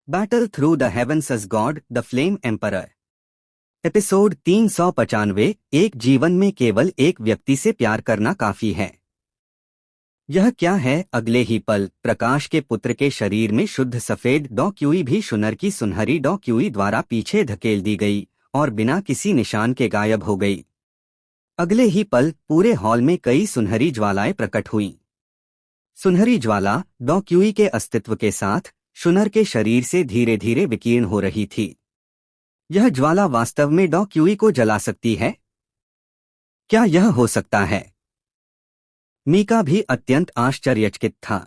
Battle through the heavens as god the flame emperor. Episode 395। एक जीवन में केवल एक व्यक्ति से प्यार करना काफी है। यह क्या है? अगले ही पल प्रकाश के पुत्र के शरीर में शुद्ध सफेद डॉक्यूई भी शुनर की सुनहरी डॉक्यूई द्वारा पीछे धकेल दी गई और बिना किसी निशान के गायब हो गई। अगले ही पल पूरे हॉल में कई सुनहरी ज्वालाएं प्रकट हुईं। सुनहरी ज्वाला डॉक्यूई के अस्तित्व के साथ शुनर के शरीर से धीरे धीरे विकीर्ण हो रही थी। यह ज्वाला वास्तव में डॉक्यूई को जला सकती है? क्या यह हो सकता है? मीका भी अत्यंत आश्चर्यचकित था।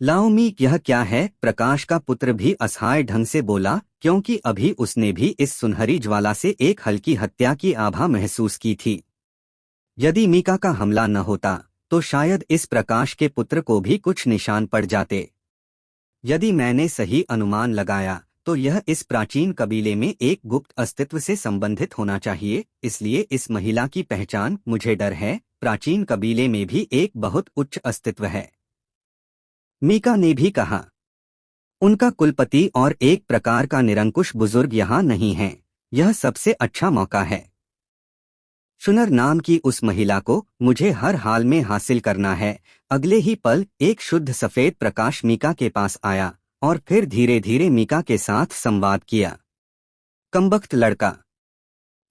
लाओमी, यह क्या है? प्रकाश का पुत्र भी असहाय ढंग से बोला, क्योंकि अभी उसने भी इस सुनहरी ज्वाला से एक हल्की हत्या की आभा महसूस की थी। यदि मीका का हमला न होता तो शायद इस प्रकाश के पुत्र को भी कुछ निशान पड़ जाते। यदि मैंने सही अनुमान लगाया तो यह इस प्राचीन कबीले में एक गुप्त अस्तित्व से संबंधित होना चाहिए, इसलिए इस महिला की पहचान, मुझे डर है, प्राचीन कबीले में भी एक बहुत उच्च अस्तित्व है। मीका ने भी कहा। उनका कुलपति और एक प्रकार का निरंकुश बुजुर्ग यहाँ नहीं है। यह सबसे अच्छा मौका है। शुनर नाम की उस महिला को मुझे हर हाल में हासिल करना है। अगले ही पल एक शुद्ध सफेद प्रकाश मीका के पास आया और फिर धीरे धीरे मीका के साथ संवाद किया। कमबख्त लड़का,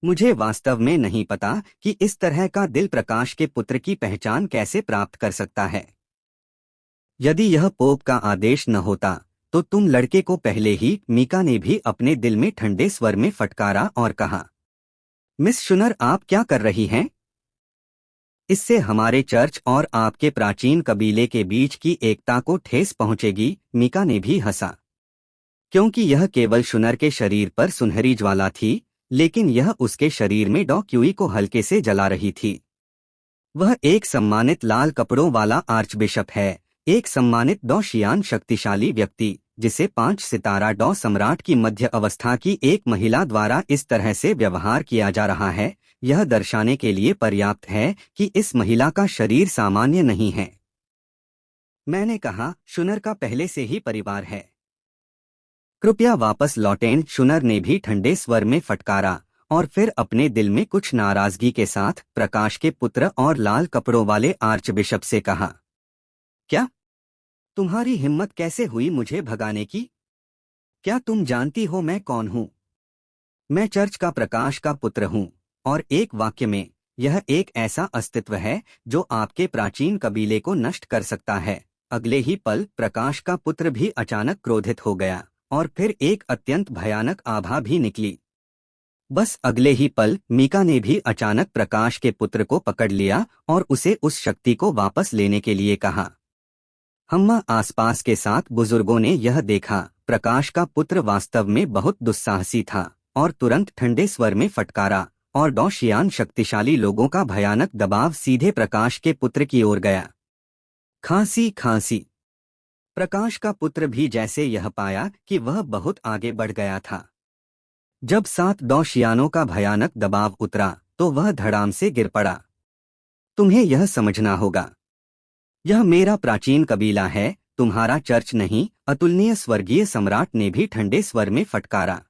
मुझे वास्तव में नहीं पता कि इस तरह का दिल प्रकाश के पुत्र की पहचान कैसे प्राप्त कर सकता है। यदि यह पोप का आदेश न होता तो तुम लड़के को पहले ही। मीका ने भी अपने दिल में ठंडे स्वर में फटकारा और कहा, मिस शुनर, आप क्या कर रही हैं? इससे हमारे चर्च और आपके प्राचीन कबीले के बीच की एकता को ठेस पहुंचेगी। मीका ने भी हंसा, क्योंकि यह केवल शुनर के शरीर पर सुनहरी ज्वाला थी, लेकिन यह उसके शरीर में डॉक्यूई को हल्के से जला रही थी। वह एक सम्मानित लाल कपड़ों वाला आर्चबिशप है, एक सम्मानित डॉशियान शक्तिशाली व्यक्ति, जिसे 5 सितारा डॉ सम्राट की मध्य अवस्था की एक महिला द्वारा इस तरह से व्यवहार किया जा रहा है। यह दर्शाने के लिए पर्याप्त है कि इस महिला का शरीर सामान्य नहीं है। मैंने कहा, शुनर का पहले से ही परिवार है। कृपया वापस लौटें, शुनर ने भी ठंडे स्वर में फटकारा और फिर अपने दिल में कुछ नाराजगी के साथ प्रकाश के पुत्र और लाल कपड़ों वाले आर्चबिशप से कहा, क्या? तुम्हारी हिम्मत कैसे हुई मुझे भगाने की? क्या तुम जानती हो मैं कौन हूं? मैं चर्च का प्रकाश का पुत्र हूं, और एक वाक्य में, यह एक ऐसा अस्तित्व है जो आपके प्राचीन कबीले को नष्ट कर सकता है। अगले ही पल प्रकाश का पुत्र भी अचानक क्रोधित हो गया और फिर एक अत्यंत भयानक आभा भी निकली। बस अगले ही पल मीका ने भी अचानक प्रकाश के पुत्र को पकड़ लिया और उसे उस शक्ति को वापस लेने के लिए कहा। हम्मा आसपास के 7 बुजुर्गों ने यह देखा। प्रकाश का पुत्र वास्तव में बहुत दुस्साहसी था और तुरंत ठंडे स्वर में फटकारा, और डॉशियान शक्तिशाली लोगों का भयानक दबाव सीधे प्रकाश के पुत्र की ओर गया। खांसी खांसी। प्रकाश का पुत्र भी जैसे यह पाया कि वह बहुत आगे बढ़ गया था। जब 7 डॉशियानों का भयानक दबाव उतरा तो वह धड़ाम से गिर पड़ा। तुम्हें यह समझना होगा, यह मेरा प्राचीन कबीला है, तुम्हारा चर्च नहीं। अतुलनीय स्वर्गीय सम्राट ने भी ठंडे स्वर में फटकारा।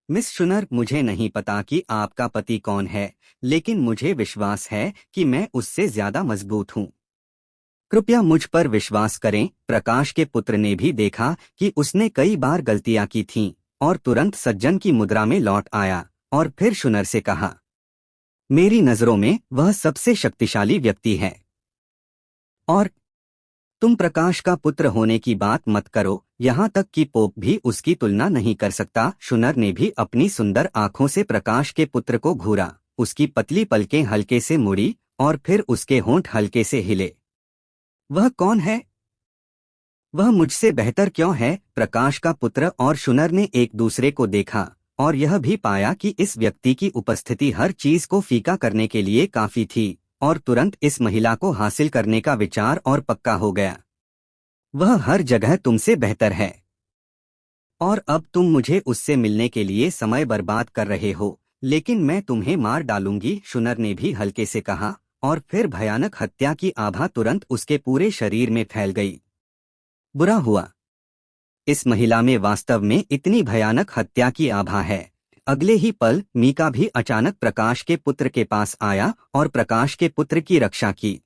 मिस शुनर, मुझे नहीं पता कि आपका पति कौन है, लेकिन मुझे विश्वास है कि मैं उससे ज्यादा मजबूत हूँ। कृपया मुझ पर विश्वास करें। प्रकाश के पुत्र ने भी देखा कि उसने कई बार गलतियां की थीं और तुरंत सज्जन की मुद्रा में लौट आया और फिर शुनर से कहा, मेरी नजरों में वह सबसे शक्तिशाली व्यक्ति है। और तुम प्रकाश का पुत्र होने की बात मत करो, यहाँ तक कि पोप भी उसकी तुलना नहीं कर सकता। शुनर ने भी अपनी सुंदर आंखों से प्रकाश के पुत्र को घूरा। उसकी पतली पलकें हल्के से मुड़ी और फिर उसके होंठ हल्के से हिले। वह कौन है? वह मुझसे बेहतर क्यों है? प्रकाश का पुत्र और शुनर ने एक दूसरे को देखा और यह भी पाया कि इस व्यक्ति की उपस्थिति हर चीज को फीका करने के लिए काफी थी, और तुरंत इस महिला को हासिल करने का विचार और पक्का हो गया। वह हर जगह तुमसे बेहतर है, और अब तुम मुझे उससे मिलने के लिए समय बर्बाद कर रहे हो, लेकिन मैं तुम्हें मार डालूंगी, शुनर ने भी हल्के से कहा, और फिर भयानक हत्या की आभा तुरंत उसके पूरे शरीर में फैल गई। बुरा हुआ, इस महिला में वास्तव में इतनी भयानक हत्या की आभा है। अगले ही पल मीका भी अचानक प्रकाश के पुत्र के पास आया और प्रकाश के पुत्र की रक्षा की।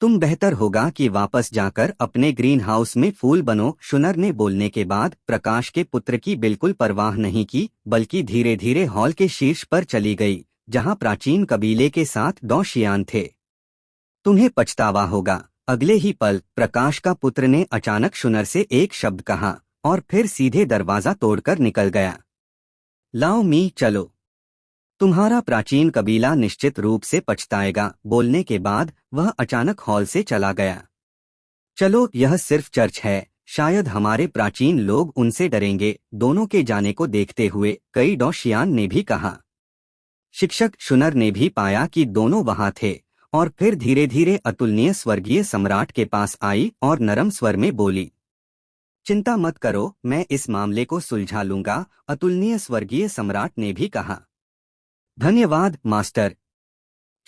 तुम बेहतर होगा कि वापस जाकर अपने ग्रीन हाउस में फूल बनो, शुनर ने बोलने के बाद प्रकाश के पुत्र की बिल्कुल परवाह नहीं की, बल्कि धीरे धीरे हॉल के शीर्ष पर चली गई, जहां प्राचीन कबीले के 7 डॉशियान थे। तुम्हें पछतावा होगा। अगले ही पल प्रकाश का पुत्र ने अचानक शुनर से एक शब्द कहा और फिर सीधे दरवाजा तोड़कर निकल गया। लाओ मी, चलो। तुम्हारा प्राचीन कबीला निश्चित रूप से पछताएगा। बोलने के बाद वह अचानक हॉल से चला गया। चलो, यह सिर्फ चर्च है, शायद हमारे प्राचीन लोग उनसे डरेंगे। दोनों के जाने को देखते हुए कई डॉशियान ने भी कहा। शिक्षक शुनर ने भी पाया कि दोनों वहां थे और फिर धीरे धीरे अतुलनीय स्वर्गीय सम्राट के पास आई और नरम स्वर में बोली, चिंता मत करो, मैं इस मामले को सुलझा लूंगा। अतुलनीय स्वर्गीय सम्राट ने भी कहा। धन्यवाद मास्टर।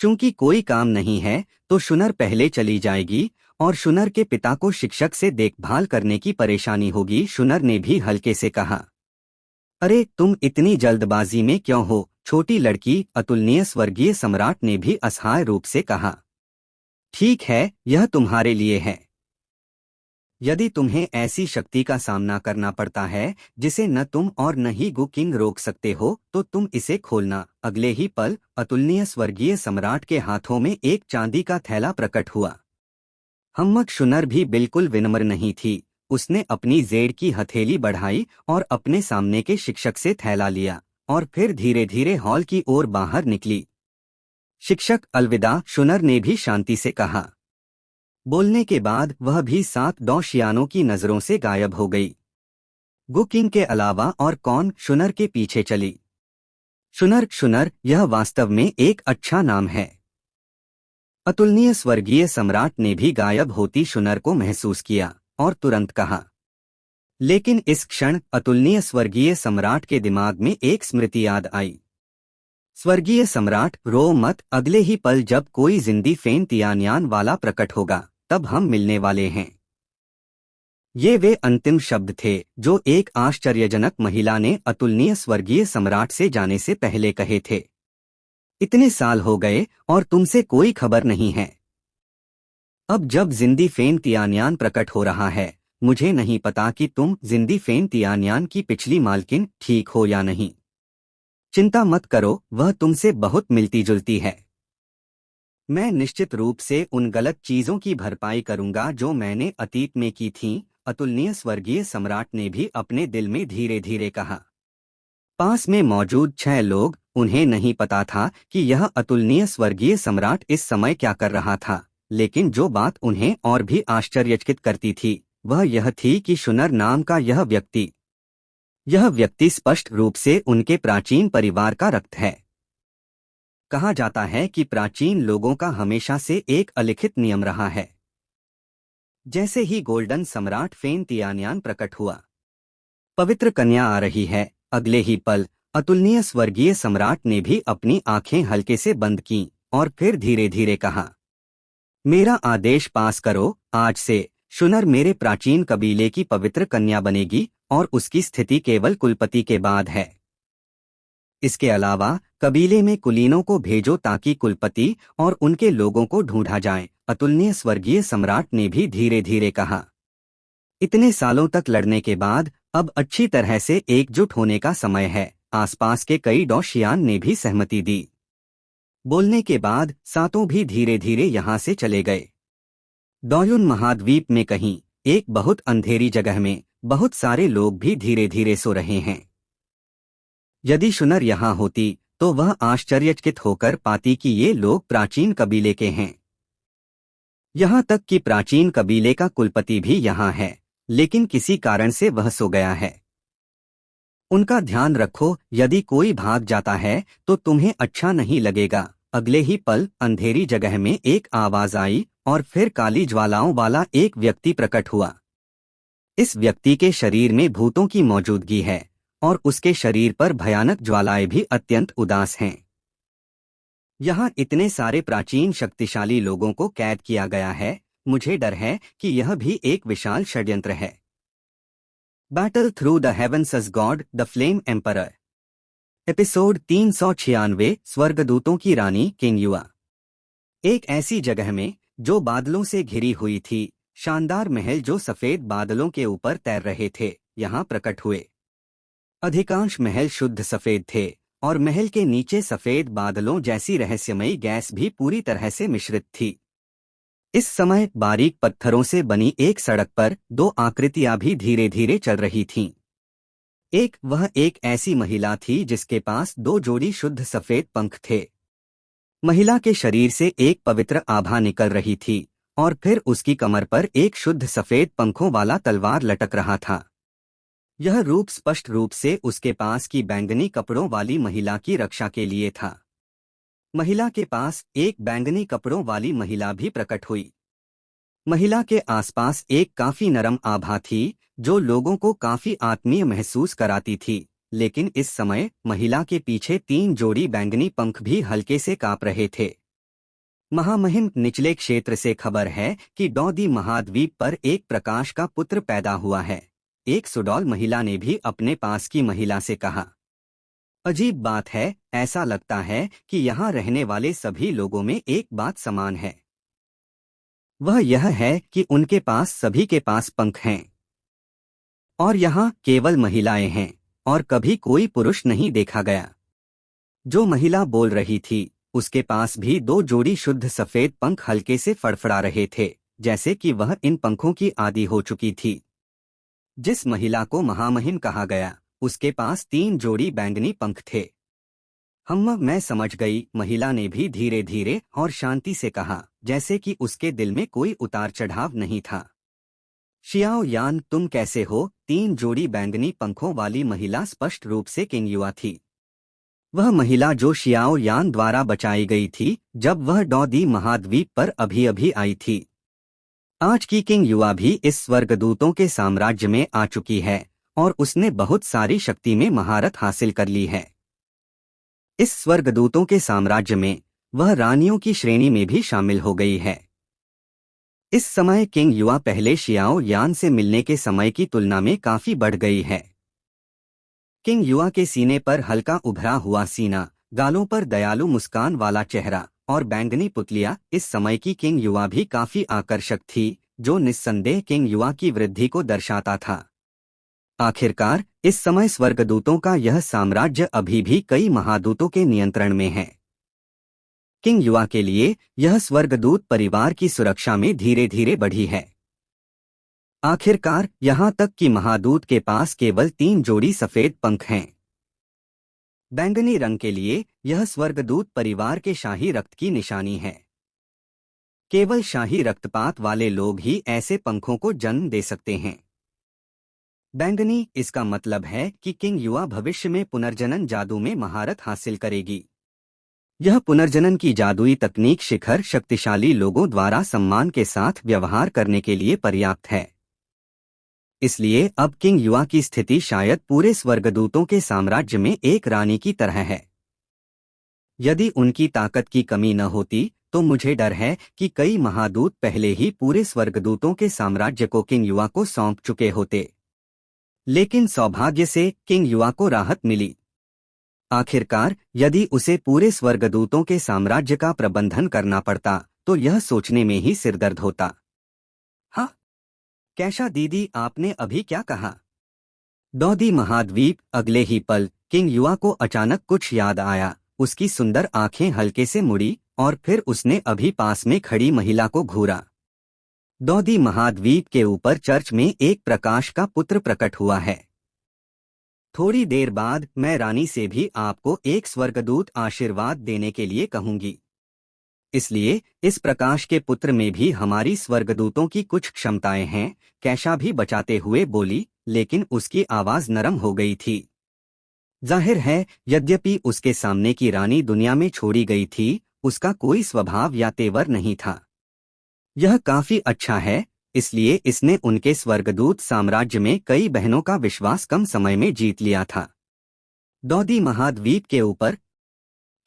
चूंकि कोई काम नहीं है तो शुनर पहले चली जाएगी और शुनर के पिता को शिक्षक से देखभाल करने की परेशानी होगी। शुनर ने भी हल्के से कहा। अरे, तुम इतनी जल्दबाजी में क्यों हो, छोटी लड़की? अतुलनीय स्वर्गीय सम्राट ने भी असहाय रूप से कहा। ठीक है, यह तुम्हारे लिए है। यदि तुम्हें ऐसी शक्ति का सामना करना पड़ता है जिसे न तुम और न ही गु किंग रोक सकते हो, तो तुम इसे खोलना। अगले ही पल अतुलनीय स्वर्गीय सम्राट के हाथों में एक चांदी का थैला प्रकट हुआ। हम्मक शुनर भी बिल्कुल विनम्र नहीं थी। उसने अपनी जेड़ की हथेली बढ़ाई और अपने सामने के शिक्षक से थैला लिया और फिर धीरे धीरे हॉल की ओर बाहर निकली। शिक्षक अलविदा, शुनर ने भी शांति से कहा। बोलने के बाद वह भी 7 डॉशियानों की नजरों से गायब हो गई। गु किंग के अलावा और कौन शुनर के पीछे चली। शुनर, यह वास्तव में एक अच्छा नाम है। अतुलनीय स्वर्गीय सम्राट ने भी गायब होती शुनर को महसूस किया और तुरंत कहा। लेकिन इस क्षण अतुलनीय स्वर्गीय सम्राट के दिमाग में एक स्मृति याद आई। स्वर्गीय सम्राट, रो मत। अगले ही पल जब कोई जिंदी फेन तियान्यान वाला प्रकट होगा, तब हम मिलने वाले हैं। ये वे अंतिम शब्द थे जो एक आश्चर्यजनक महिला ने अतुलनीय स्वर्गीय सम्राट से जाने से पहले कहे थे। इतने साल हो गए और तुमसे कोई खबर नहीं है। अब जब जिंदी फेन तियान्यान प्रकट हो रहा है, मुझे नहीं पता कि तुम जिंदी फेन तियान्यान की पिछली मालकिन ठीक हो या नहीं। चिंता मत करो, वह तुमसे बहुत मिलती जुलती है। मैं निश्चित रूप से उन गलत चीजों की भरपाई करूंगा जो मैंने अतीत में की थीं। अतुलनीय स्वर्गीय सम्राट ने भी अपने दिल में धीरे धीरे कहा। पास में मौजूद 6 लोग, उन्हें नहीं पता था कि यह अतुलनीय स्वर्गीय सम्राट इस समय क्या कर रहा था, लेकिन जो बात उन्हें और भी आश्चर्यचकित करती थी वह यह थी कि शुनर नाम का यह व्यक्ति स्पष्ट रूप से उनके प्राचीन परिवार का रक्त है। कहा जाता है कि प्राचीन लोगों का हमेशा से एक अलिखित नियम रहा है। जैसे ही गोल्डन सम्राट फेन तियान्यान प्रकट हुआ, पवित्र कन्या आ रही है। अगले ही पल अतुलनीय स्वर्गीय सम्राट ने भी अपनी आंखें हल्के से बंद कीं और फिर धीरे धीरे कहा, मेरा आदेश पास करो। आज से शुनर मेरे प्राचीन कबीले की पवित्र कन्या बनेगी और उसकी स्थिति केवल कुलपति के बाद है। इसके अलावा कबीले में कुलीनों को भेजो ताकि कुलपति और उनके लोगों को ढूंढा जाए। अतुलनीय स्वर्गीय सम्राट ने भी धीरे धीरे कहा। इतने सालों तक लड़ने के बाद अब अच्छी तरह से एकजुट होने का समय है। आसपास के कई डॉशियान ने भी सहमति दी। बोलने के बाद 7 भी धीरे धीरे यहाँ से चले गए। डॉयुन महाद्वीप में कहीं एक बहुत अंधेरी जगह में बहुत सारे लोग भी धीरे धीरे सो रहे हैं। यदि शुनर यहाँ होती तो वह आश्चर्यचकित होकर पाती कि ये लोग प्राचीन कबीले के हैं। यहाँ तक कि प्राचीन कबीले का कुलपति भी यहाँ है, लेकिन किसी कारण से वह सो गया है। उनका ध्यान रखो, यदि कोई भाग जाता है तो तुम्हें अच्छा नहीं लगेगा। अगले ही पल अंधेरी जगह में एक आवाज आई और फिर काली ज्वालाओं वाला एक व्यक्ति प्रकट हुआ। इस व्यक्ति के शरीर में भूतों की मौजूदगी है और उसके शरीर पर भयानक ज्वालाएं भी अत्यंत उदास हैं। यहाँ इतने सारे प्राचीन शक्तिशाली लोगों को कैद किया गया है। मुझे डर है कि यह भी एक विशाल षड्यंत्र है। Battle through the heavens as god the flame emperor. Episode 396 स्वर्गदूतों की रानी किंग युआ। एक ऐसी जगह में जो बादलों से घिरी हुई थी, शानदार महल जो सफेद बादलों के ऊपर तैर रहे थे, यहाँ प्रकट हुए। अधिकांश महल शुद्ध सफेद थे और महल के नीचे सफेद बादलों जैसी रहस्यमयी गैस भी पूरी तरह से मिश्रित थी। इस समय बारीक पत्थरों से बनी एक सड़क पर दो आकृतियां भी धीरे धीरे चल रही थीं। वह एक ऐसी महिला थी जिसके पास दो जोड़ी शुद्ध सफेद पंख थे। महिला के शरीर से एक पवित्र आभा निकल रही थी और फिर उसकी कमर पर एक शुद्ध सफेद पंखों वाला तलवार लटक रहा था। यह रूप स्पष्ट रूप से उसके पास की बैंगनी कपड़ों वाली महिला की रक्षा के लिए था। महिला के पास एक बैंगनी कपड़ों वाली महिला भी प्रकट हुई। महिला के आसपास एक काफी नरम आभा थी जो लोगों को काफी आत्मीय महसूस कराती थी, लेकिन इस समय महिला के पीछे 3 जोड़ी बैंगनी पंख भी हल्के से कांप रहे थे। महामहिम निचले क्षेत्र से खबर है कि डौदी महाद्वीप पर एक प्रकाश का पुत्र पैदा हुआ है। एक सुडौल महिला ने भी अपने पास की महिला से कहा। अजीब बात है, ऐसा लगता है कि यहाँ रहने वाले सभी लोगों में एक बात समान है। वह यह है कि उनके पास सभी के पास पंख हैं और यहाँ केवल महिलाएं हैं और कभी कोई पुरुष नहीं देखा गया। जो महिला बोल रही थी उसके पास भी 2 जोड़ी शुद्ध सफेद पंख हल्के से फड़फड़ा रहे थे, जैसे कि वह इन पंखों की आदी हो चुकी थी। जिस महिला को महामहिम कहा गया उसके पास 3 जोड़ी बैंगनी पंख थे। मैं समझ गई, महिला ने भी धीरे धीरे और शांति से कहा, जैसे कि उसके दिल में कोई उतार चढ़ाव नहीं था। शियाओ यान, तुम कैसे हो? 3 जोड़ी बैंगनी पंखों वाली महिला स्पष्ट रूप से किंग युआ थी। वह महिला जो शियाओ यान द्वारा बचाई गई थी जब वह डौदी महाद्वीप पर अभी अभी आई थी। आज की किंग युआ भी इस स्वर्गदूतों के साम्राज्य में आ चुकी है और उसने बहुत सारी शक्ति में महारत हासिल कर ली है। इस स्वर्गदूतों के साम्राज्य में वह रानियों की श्रेणी में भी शामिल हो गई है। इस समय किंग युआ पहले शियाओ यान से मिलने के समय की तुलना में काफी बढ़ गई है। किंग युआ के सीने पर हल्का उभरा हुआ सीना, गालों पर दयालु मुस्कान वाला चेहरा और बैंगनी पुतलियां इस समय की किंग युआ भी काफी आकर्षक थी, जो निस्संदेह किंग युआ की वृद्धि को दर्शाता था। आखिरकार इस समय स्वर्गदूतों का यह साम्राज्य अभी भी कई महादूतों के नियंत्रण में है। किंग युआ के लिए यह स्वर्गदूत परिवार की सुरक्षा में धीरे धीरे बढ़ी है। आखिरकार यहाँ तक कि महादूत के पास केवल 3 जोड़ी सफेद पंख हैं। बैंगनी रंग के लिए यह स्वर्गदूत परिवार के शाही रक्त की निशानी है। केवल शाही रक्तपात वाले लोग ही ऐसे पंखों को जन्म दे सकते हैं। बैंगनी, इसका मतलब है कि किंग युआ भविष्य में पुनर्जनन जादू में महारत हासिल करेगी। यह पुनर्जनन की जादुई तकनीक शिखर शक्तिशाली लोगों द्वारा सम्मान के साथ व्यवहार करने के लिए पर्याप्त है। इसलिए अब किंग युआ की स्थिति शायद पूरे स्वर्गदूतों के साम्राज्य में एक रानी की तरह है। यदि उनकी ताकत की कमी न होती तो मुझे डर है कि कई महादूत पहले ही पूरे स्वर्गदूतों के साम्राज्य को किंग युआ को सौंप चुके होते। लेकिन सौभाग्य से किंग युआ को राहत मिली। आखिरकार यदि उसे पूरे स्वर्गदूतों के साम्राज्य का प्रबंधन करना पड़ता तो यह सोचने में ही सिरदर्द होता। हाँ, कैशा दीदी, आपने अभी क्या कहा? डौदी महाद्वीप। अगले ही पल किंग युआ को अचानक कुछ याद आया। उसकी सुंदर आंखें हल्के से मुड़ी और फिर उसने अभी पास में खड़ी महिला को घूरा। डौदी महाद्वीप के ऊपर चर्च में एक प्रकाश का पुत्र प्रकट हुआ है। थोड़ी देर बाद मैं रानी से भी आपको एक स्वर्गदूत आशीर्वाद देने के लिए कहूंगी। इसलिए इस प्रकाश के पुत्र में भी हमारी स्वर्गदूतों की कुछ क्षमताएं हैं, कैशा भी बचाते हुए बोली, लेकिन उसकी आवाज नरम हो गई थी। जाहिर है, यद्यपि उसके सामने की रानी दुनिया में छोड़ी गई थी, उसका कोई स्वभाव या तेवर नहीं था। यह काफी अच्छा है, इसलिए इसने उनके स्वर्गदूत साम्राज्य में कई बहनों का विश्वास कम समय में जीत लिया था। डौदी महाद्वीप के ऊपर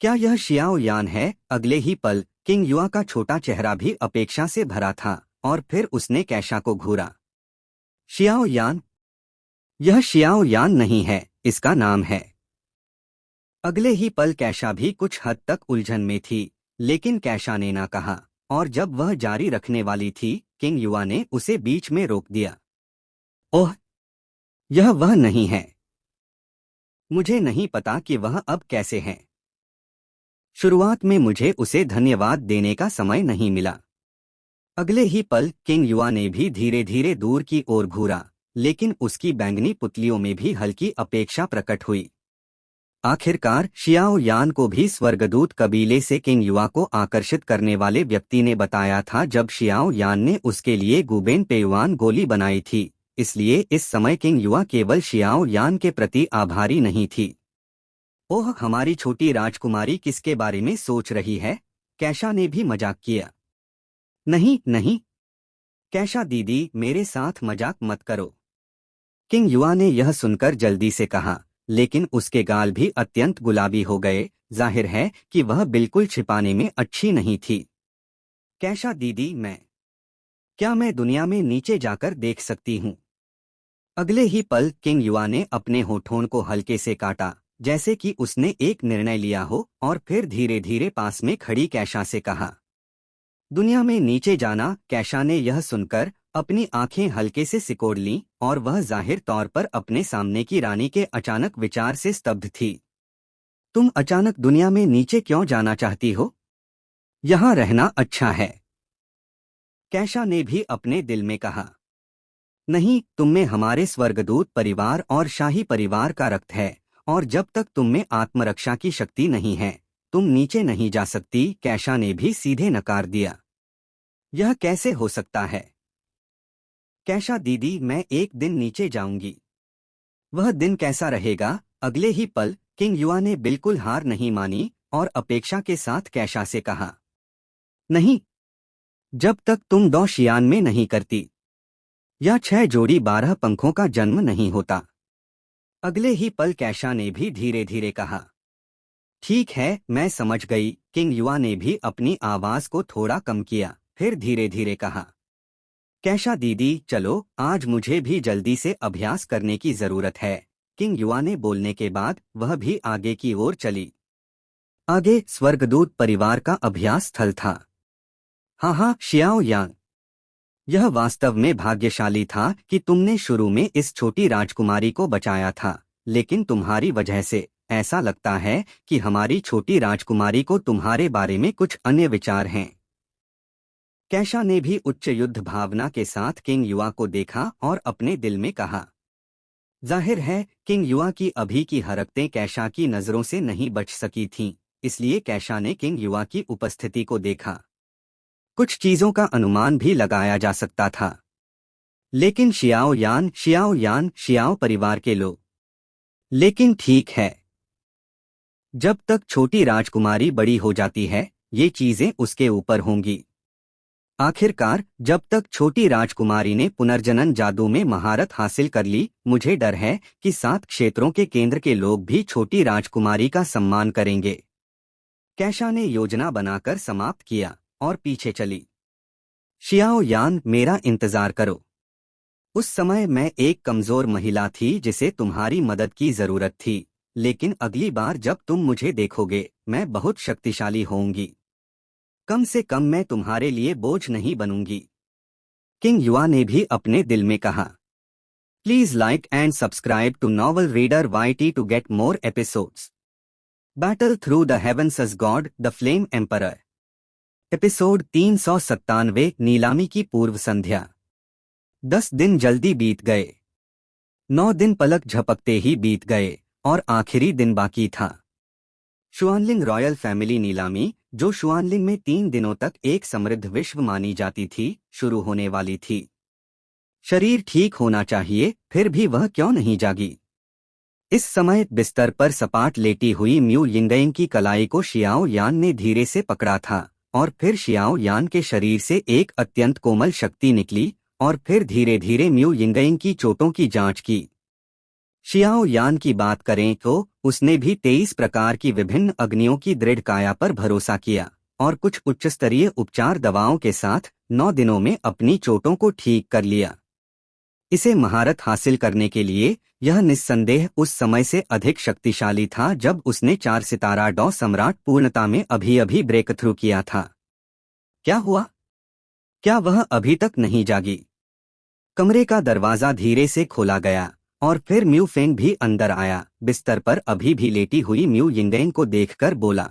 क्या यह शियाओ यान है? अगले ही पल किंग युआ का छोटा चेहरा भी अपेक्षा से भरा था और फिर उसने कैशा को घूरा। शियाओ यान, यह शियाओ यान नहीं है, इसका नाम है। अगले ही पल कैशा भी कुछ हद तक उलझन में थी, लेकिन कैशा ने ना कहा, और जब वह जारी रखने वाली थी, किंग युआ ने उसे बीच में रोक दिया। ओह, यह वह नहीं है। मुझे नहीं पता कि वह अब कैसे है। शुरुआत में मुझे उसे धन्यवाद देने का समय नहीं मिला। अगले ही पल किंग युआ ने भी धीरे धीरे दूर की ओर घूरा, लेकिन उसकी बैंगनी पुतलियों में भी हल्की अपेक्षा प्रकट हुई। आखिरकार शियाओ यान को भी स्वर्गदूत कबीले से किंग युआ को आकर्षित करने वाले व्यक्ति ने बताया था जब शियाओ यान ने उसके लिए गुबेन पेयुआन गोली बनाई थी, इसलिए इस समय किंग युआ केवल शियाओ यान के प्रति आभारी नहीं थी। ओह, हमारी छोटी राजकुमारी किसके बारे में सोच रही है? कैशा ने भी मजाक किया। नहीं नहीं, कैशा दीदी, मेरे साथ मजाक मत करो। किंग युआ ने यह सुनकर जल्दी से कहा, लेकिन उसके गाल भी अत्यंत गुलाबी हो गए। जाहिर है कि वह बिल्कुल छिपाने में अच्छी नहीं थी। कैशा दीदी, क्या मैं दुनिया में नीचे जाकर देख सकती हूँ? अगले ही पल किंग युआ ने अपने होठों को हल्के से काटा, जैसे कि उसने एक निर्णय लिया हो, और फिर धीरे धीरे पास में खड़ी कैशा से कहा, दुनिया में नीचे जाना। कैशा ने यह सुनकर अपनी आंखें हल्के से सिकोड़ लीं, और वह जाहिर तौर पर अपने सामने की रानी के अचानक विचार से स्तब्ध थी। तुम अचानक दुनिया में नीचे क्यों जाना चाहती हो? यहाँ रहना अच्छा है, कैशा ने भी अपने दिल में कहा। नहीं, तुम में हमारे स्वर्गदूत परिवार और शाही परिवार का रक्त है, और जब तक तुम में आत्मरक्षा की शक्ति नहीं है, तुम नीचे नहीं जा सकती। कैशा ने भी सीधे नकार दिया। यह कैसे हो सकता है? कैशा दीदी, मैं एक दिन नीचे जाऊंगी। वह दिन कैसा रहेगा? अगले ही पल किंग युआ ने बिल्कुल हार नहीं मानी और अपेक्षा के साथ कैशा से कहा, नहीं, जब तक तुम 2 शियान में नहीं करती, या 6 जोड़ी 12 पंखों का जन्म नहीं होता। अगले ही पल कैशा ने भी धीरे धीरे कहा, ठीक है, मैं समझ गई। किंग युआ ने भी अपनी आवाज को थोड़ा कम किया, फिर धीरे धीरे कहा, कैशा दीदी, चलो, आज मुझे भी जल्दी से अभ्यास करने की जरूरत है। किंग युआ ने बोलने के बाद वह भी आगे की ओर चली। आगे स्वर्गदूत परिवार का अभ्यास स्थल था। हाँ, शियाओ यान, यह वास्तव में भाग्यशाली था कि तुमने शुरू में इस छोटी राजकुमारी को बचाया था, लेकिन तुम्हारी वजह से ऐसा लगता है कि हमारी छोटी राजकुमारी को तुम्हारे बारे में कुछ अन्य विचार हैं। कैशा ने भी उच्च युद्ध भावना के साथ किंग युआ को देखा और अपने दिल में कहा। जाहिर है किंग युआ की अभी की हरकतें कैशा की नजरों से नहीं बच सकी थीं, इसलिए कैशा ने किंग युआ की उपस्थिति को देखा। कुछ चीजों का अनुमान भी लगाया जा सकता था, लेकिन शियाओ यान, शियाओ परिवार के लोग। लेकिन ठीक है, जब तक छोटी राजकुमारी बड़ी हो जाती है, ये चीजें उसके ऊपर होंगी। आखिरकार जब तक छोटी राजकुमारी ने पुनर्जनन जादू में महारत हासिल कर ली, मुझे डर है कि 7 क्षेत्रों के केंद्र के लोग भी छोटी राजकुमारी का सम्मान करेंगे। कैशा ने योजना बनाकर समाप्त किया और पीछे चली। शियाओ यान, मेरा इंतजार करो। उस समय मैं एक कमजोर महिला थी जिसे तुम्हारी मदद की जरूरत थी, लेकिन अगली बार जब तुम मुझे देखोगे, मैं बहुत शक्तिशाली होऊंगी। कम से कम मैं तुम्हारे लिए बोझ नहीं बनूंगी। किंग युआ ने भी अपने दिल में कहा। Please like and subscribe to novel reader YT to get more episodes. Battle through the heavens as god, the flame emperor. Episode 397, नीलामी की पूर्व संध्या। 10 दिन जल्दी बीत गए। 9 दिन पलक झपकते ही बीत गए, और आखिरी दिन बाकी था। शुआनलिंग रॉयल फैमिली नीलामी, जो शुआनलिंग में 3 दिनों तक एक समृद्ध विश्व मानी जाती थी, शुरू होने वाली थी। शरीर ठीक होना चाहिए, फिर भी वह क्यों नहीं जागी? इस समय बिस्तर पर सपाट लेटी हुई म्यू यिंगयिंग की कलाई को शियाओ यान ने धीरे से पकड़ा था, और फिर शियाओ यान के शरीर से एक अत्यंत कोमल शक्ति निकली, और फिर धीरे धीरे म्यू यिंगयिंग की चोटों की जांच की। शियाओ यान की बात करें तो उसने भी 23 प्रकार की विभिन्न अग्नियों की दृढ़ काया पर भरोसा किया, और कुछ उच्चस्तरीय उपचार दवाओं के साथ 9 दिनों में अपनी चोटों को ठीक कर लिया। इसे महारत हासिल करने के लिए यह निस्संदेह उस समय से अधिक शक्तिशाली था जब उसने 4 सितारा डॉ सम्राट पूर्णता में अभी अभी ब्रेक थ्रू किया था। क्या हुआ? क्या वह अभी तक नहीं जागी? कमरे का दरवाजा धीरे से खोला गया और फिर म्यू फेंग भी अंदर आया। बिस्तर पर अभी भी लेटी हुई म्यू यिंगेंग को देखकर बोला,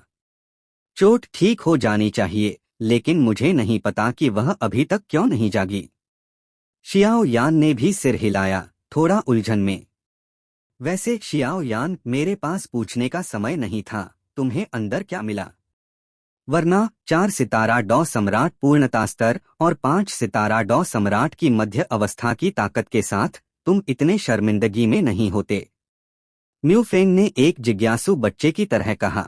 चोट ठीक हो जानी चाहिए, लेकिन मुझे नहीं पता कि वह अभी तक क्यों नहीं जागी। शियाओ यान ने भी सिर हिलाया, थोड़ा उलझन में। वैसे शियाओ यान, मेरे पास पूछने का समय नहीं था। तुम्हें अंदर क्या मिला? वरना 4 सितारा डॉ सम्राट पूर्णता स्तर और 5 सितारा डॉ सम्राट की मध्य अवस्था की ताकत के साथ तुम इतने शर्मिंदगी में नहीं होते। म्यू फेंग ने एक जिज्ञासु बच्चे की तरह कहा।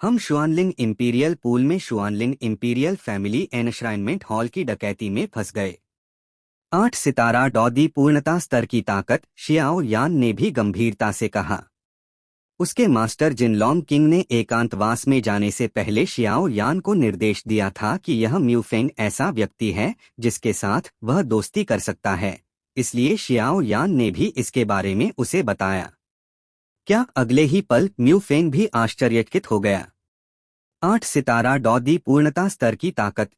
हम शुआनलिंग इंपीरियल पूल में शुआनलिंग इंपीरियल फैमिली एनश्राइनमेंट हॉल की डकैती में फंस गए। 8 सितारा डॉ दी पूर्णता स्तर की ताकत, शियाओ यान ने भी गंभीरता से कहा। उसके मास्टर जिनलॉन्ग किंग ने एकांतवास में जाने से पहले शियाओ यान को निर्देश दिया था कि यह म्यू फेंग ऐसा व्यक्ति है जिसके साथ वह दोस्ती कर सकता है, इसलिए शियाओ यान ने भी इसके बारे में उसे बताया। क्या अगले ही पल म्यू फेंग भी आश्चर्यचकित हो गया। 8 सितारा डॉ दी पूर्णता स्तर की ताकत,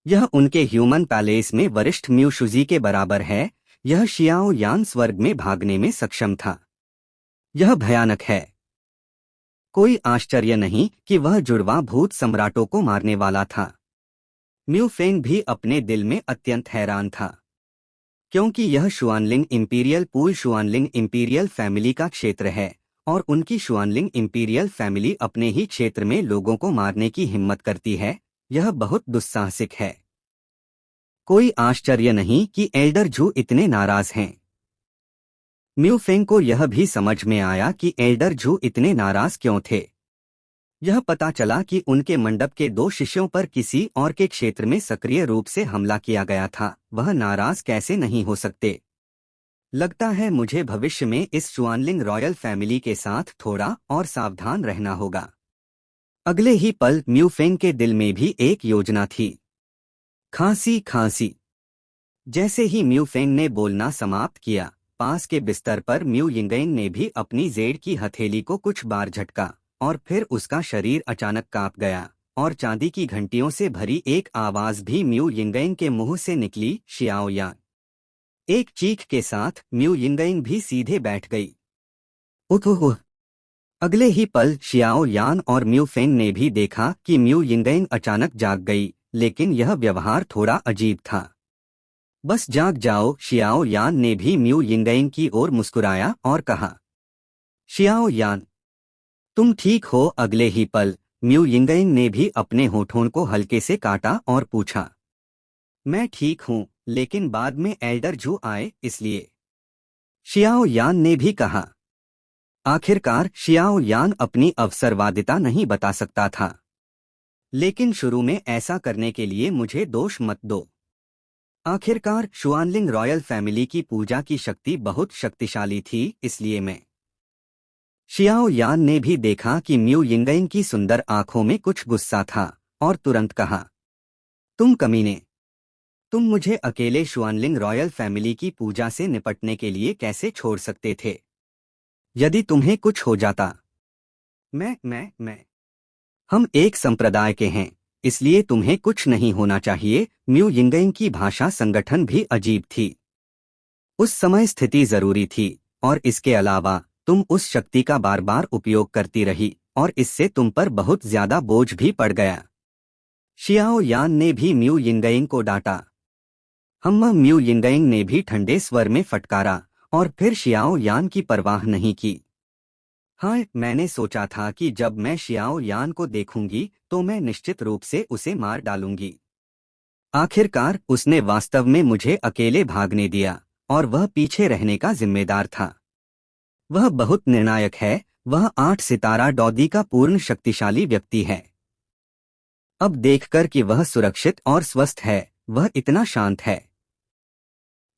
यह उनके ह्यूमन पैलेस में वरिष्ठ म्यू शुजी के बराबर है। यह शियाओ यान स्वर्ग में भागने में सक्षम था। यह भयानक है। कोई आश्चर्य नहीं कि वह जुड़वा भूत सम्राटों को मारने वाला था। म्यू फेंग भी अपने दिल में अत्यंत हैरान था, क्योंकि यह शुआनलिंग इंपीरियल पूल शुआनलिंग इंपीरियल फैमिली का क्षेत्र है और उनकी शुआनलिंग इंपीरियल फैमिली अपने ही क्षेत्र में लोगों को मारने की हिम्मत करती है। यह बहुत दुस्साहसिक है। कोई आश्चर्य नहीं कि एल्डर जू इतने नाराज हैं। म्यू फेंग को यह भी समझ में आया कि एल्डर जू इतने नाराज क्यों थे। यह पता चला कि उनके मंडप के 2 शिष्यों पर किसी और के क्षेत्र में सक्रिय रूप से हमला किया गया था। वह नाराज कैसे नहीं हो सकते? लगता है मुझे भविष्य में इस शुआनलिंग रॉयल फैमिली के साथ थोड़ा और सावधान रहना होगा। अगले ही पल म्यू फेंग के दिल में भी एक योजना थी। खांसी खांसी। जैसे ही म्यू फेंग ने बोलना समाप्त किया, पास के बिस्तर पर म्यू यिंगेंग ने भी अपनी जेड़ की हथेली को कुछ बार झटका और फिर उसका शरीर अचानक कांप गया और चांदी की घंटियों से भरी एक आवाज भी म्यू यिंगेंग के मुंह से निकली, शियाओ यान। एक चीख के साथ म्यू यिंगेंग भी सीधे बैठ गई। उठ। अगले ही पल शियाओ यान और म्यू फेंग ने भी देखा कि म्यू यिंगेंग अचानक जाग गई, लेकिन यह व्यवहार थोड़ा अजीब था। बस जाग जाओ, शियाओ यान ने भी म्यू यिंगेंग की ओर मुस्कुराया और कहा। शियाओ यान, तुम ठीक हो? अगले ही पल म्यू यिंगेंग ने भी अपने होठों को हल्के से काटा और पूछा। मैं ठीक हूँ, लेकिन बाद में एल्डर जू आए, इसलिए। शियाओ यान ने भी कहा। आखिरकार शियाओ यान अपनी अवसरवादिता नहीं बता सकता था, लेकिन शुरू में ऐसा करने के लिए मुझे दोष मत दो। आखिरकार शुआनलिंग रॉयल फैमिली की पूजा की शक्ति बहुत शक्तिशाली थी, इसलिए मैं। शियाओ यान ने भी देखा कि म्यू यिंगेंग की सुंदर आंखों में कुछ गुस्सा था और तुरंत कहा, तुम कमीने, तुम मुझे अकेले शुआनलिंग रॉयल फैमिली की पूजा से निपटने के लिए कैसे छोड़ सकते थे? यदि तुम्हें कुछ हो जाता। मैं हम एक संप्रदाय के हैं, इसलिए तुम्हें कुछ नहीं होना चाहिए। म्यू यिंगेंग की भाषा संगठन भी अजीब थी। उस समय स्थिति जरूरी थी और इसके अलावा तुम उस शक्ति का बार बार उपयोग करती रही और इससे तुम पर बहुत ज्यादा बोझ भी पड़ गया। शियाओ यान ने भी म्यू यिंगेंग को डांटा। म्यू यिंगेंग ने भी ठंडे स्वर में फटकारा और फिर शियाओ यान की परवाह नहीं की। हाँ, मैंने सोचा था कि जब मैं शियाओ यान को देखूंगी तो मैं निश्चित रूप से उसे मार डालूंगी। आखिरकार उसने वास्तव में मुझे अकेले भागने दिया और वह पीछे रहने का जिम्मेदार था। वह बहुत निर्णायक है। वह 8 सितारा डॉदी का पूर्ण शक्तिशाली व्यक्ति है। अब देखकर कि वह सुरक्षित और स्वस्थ है, वह इतना शांत है।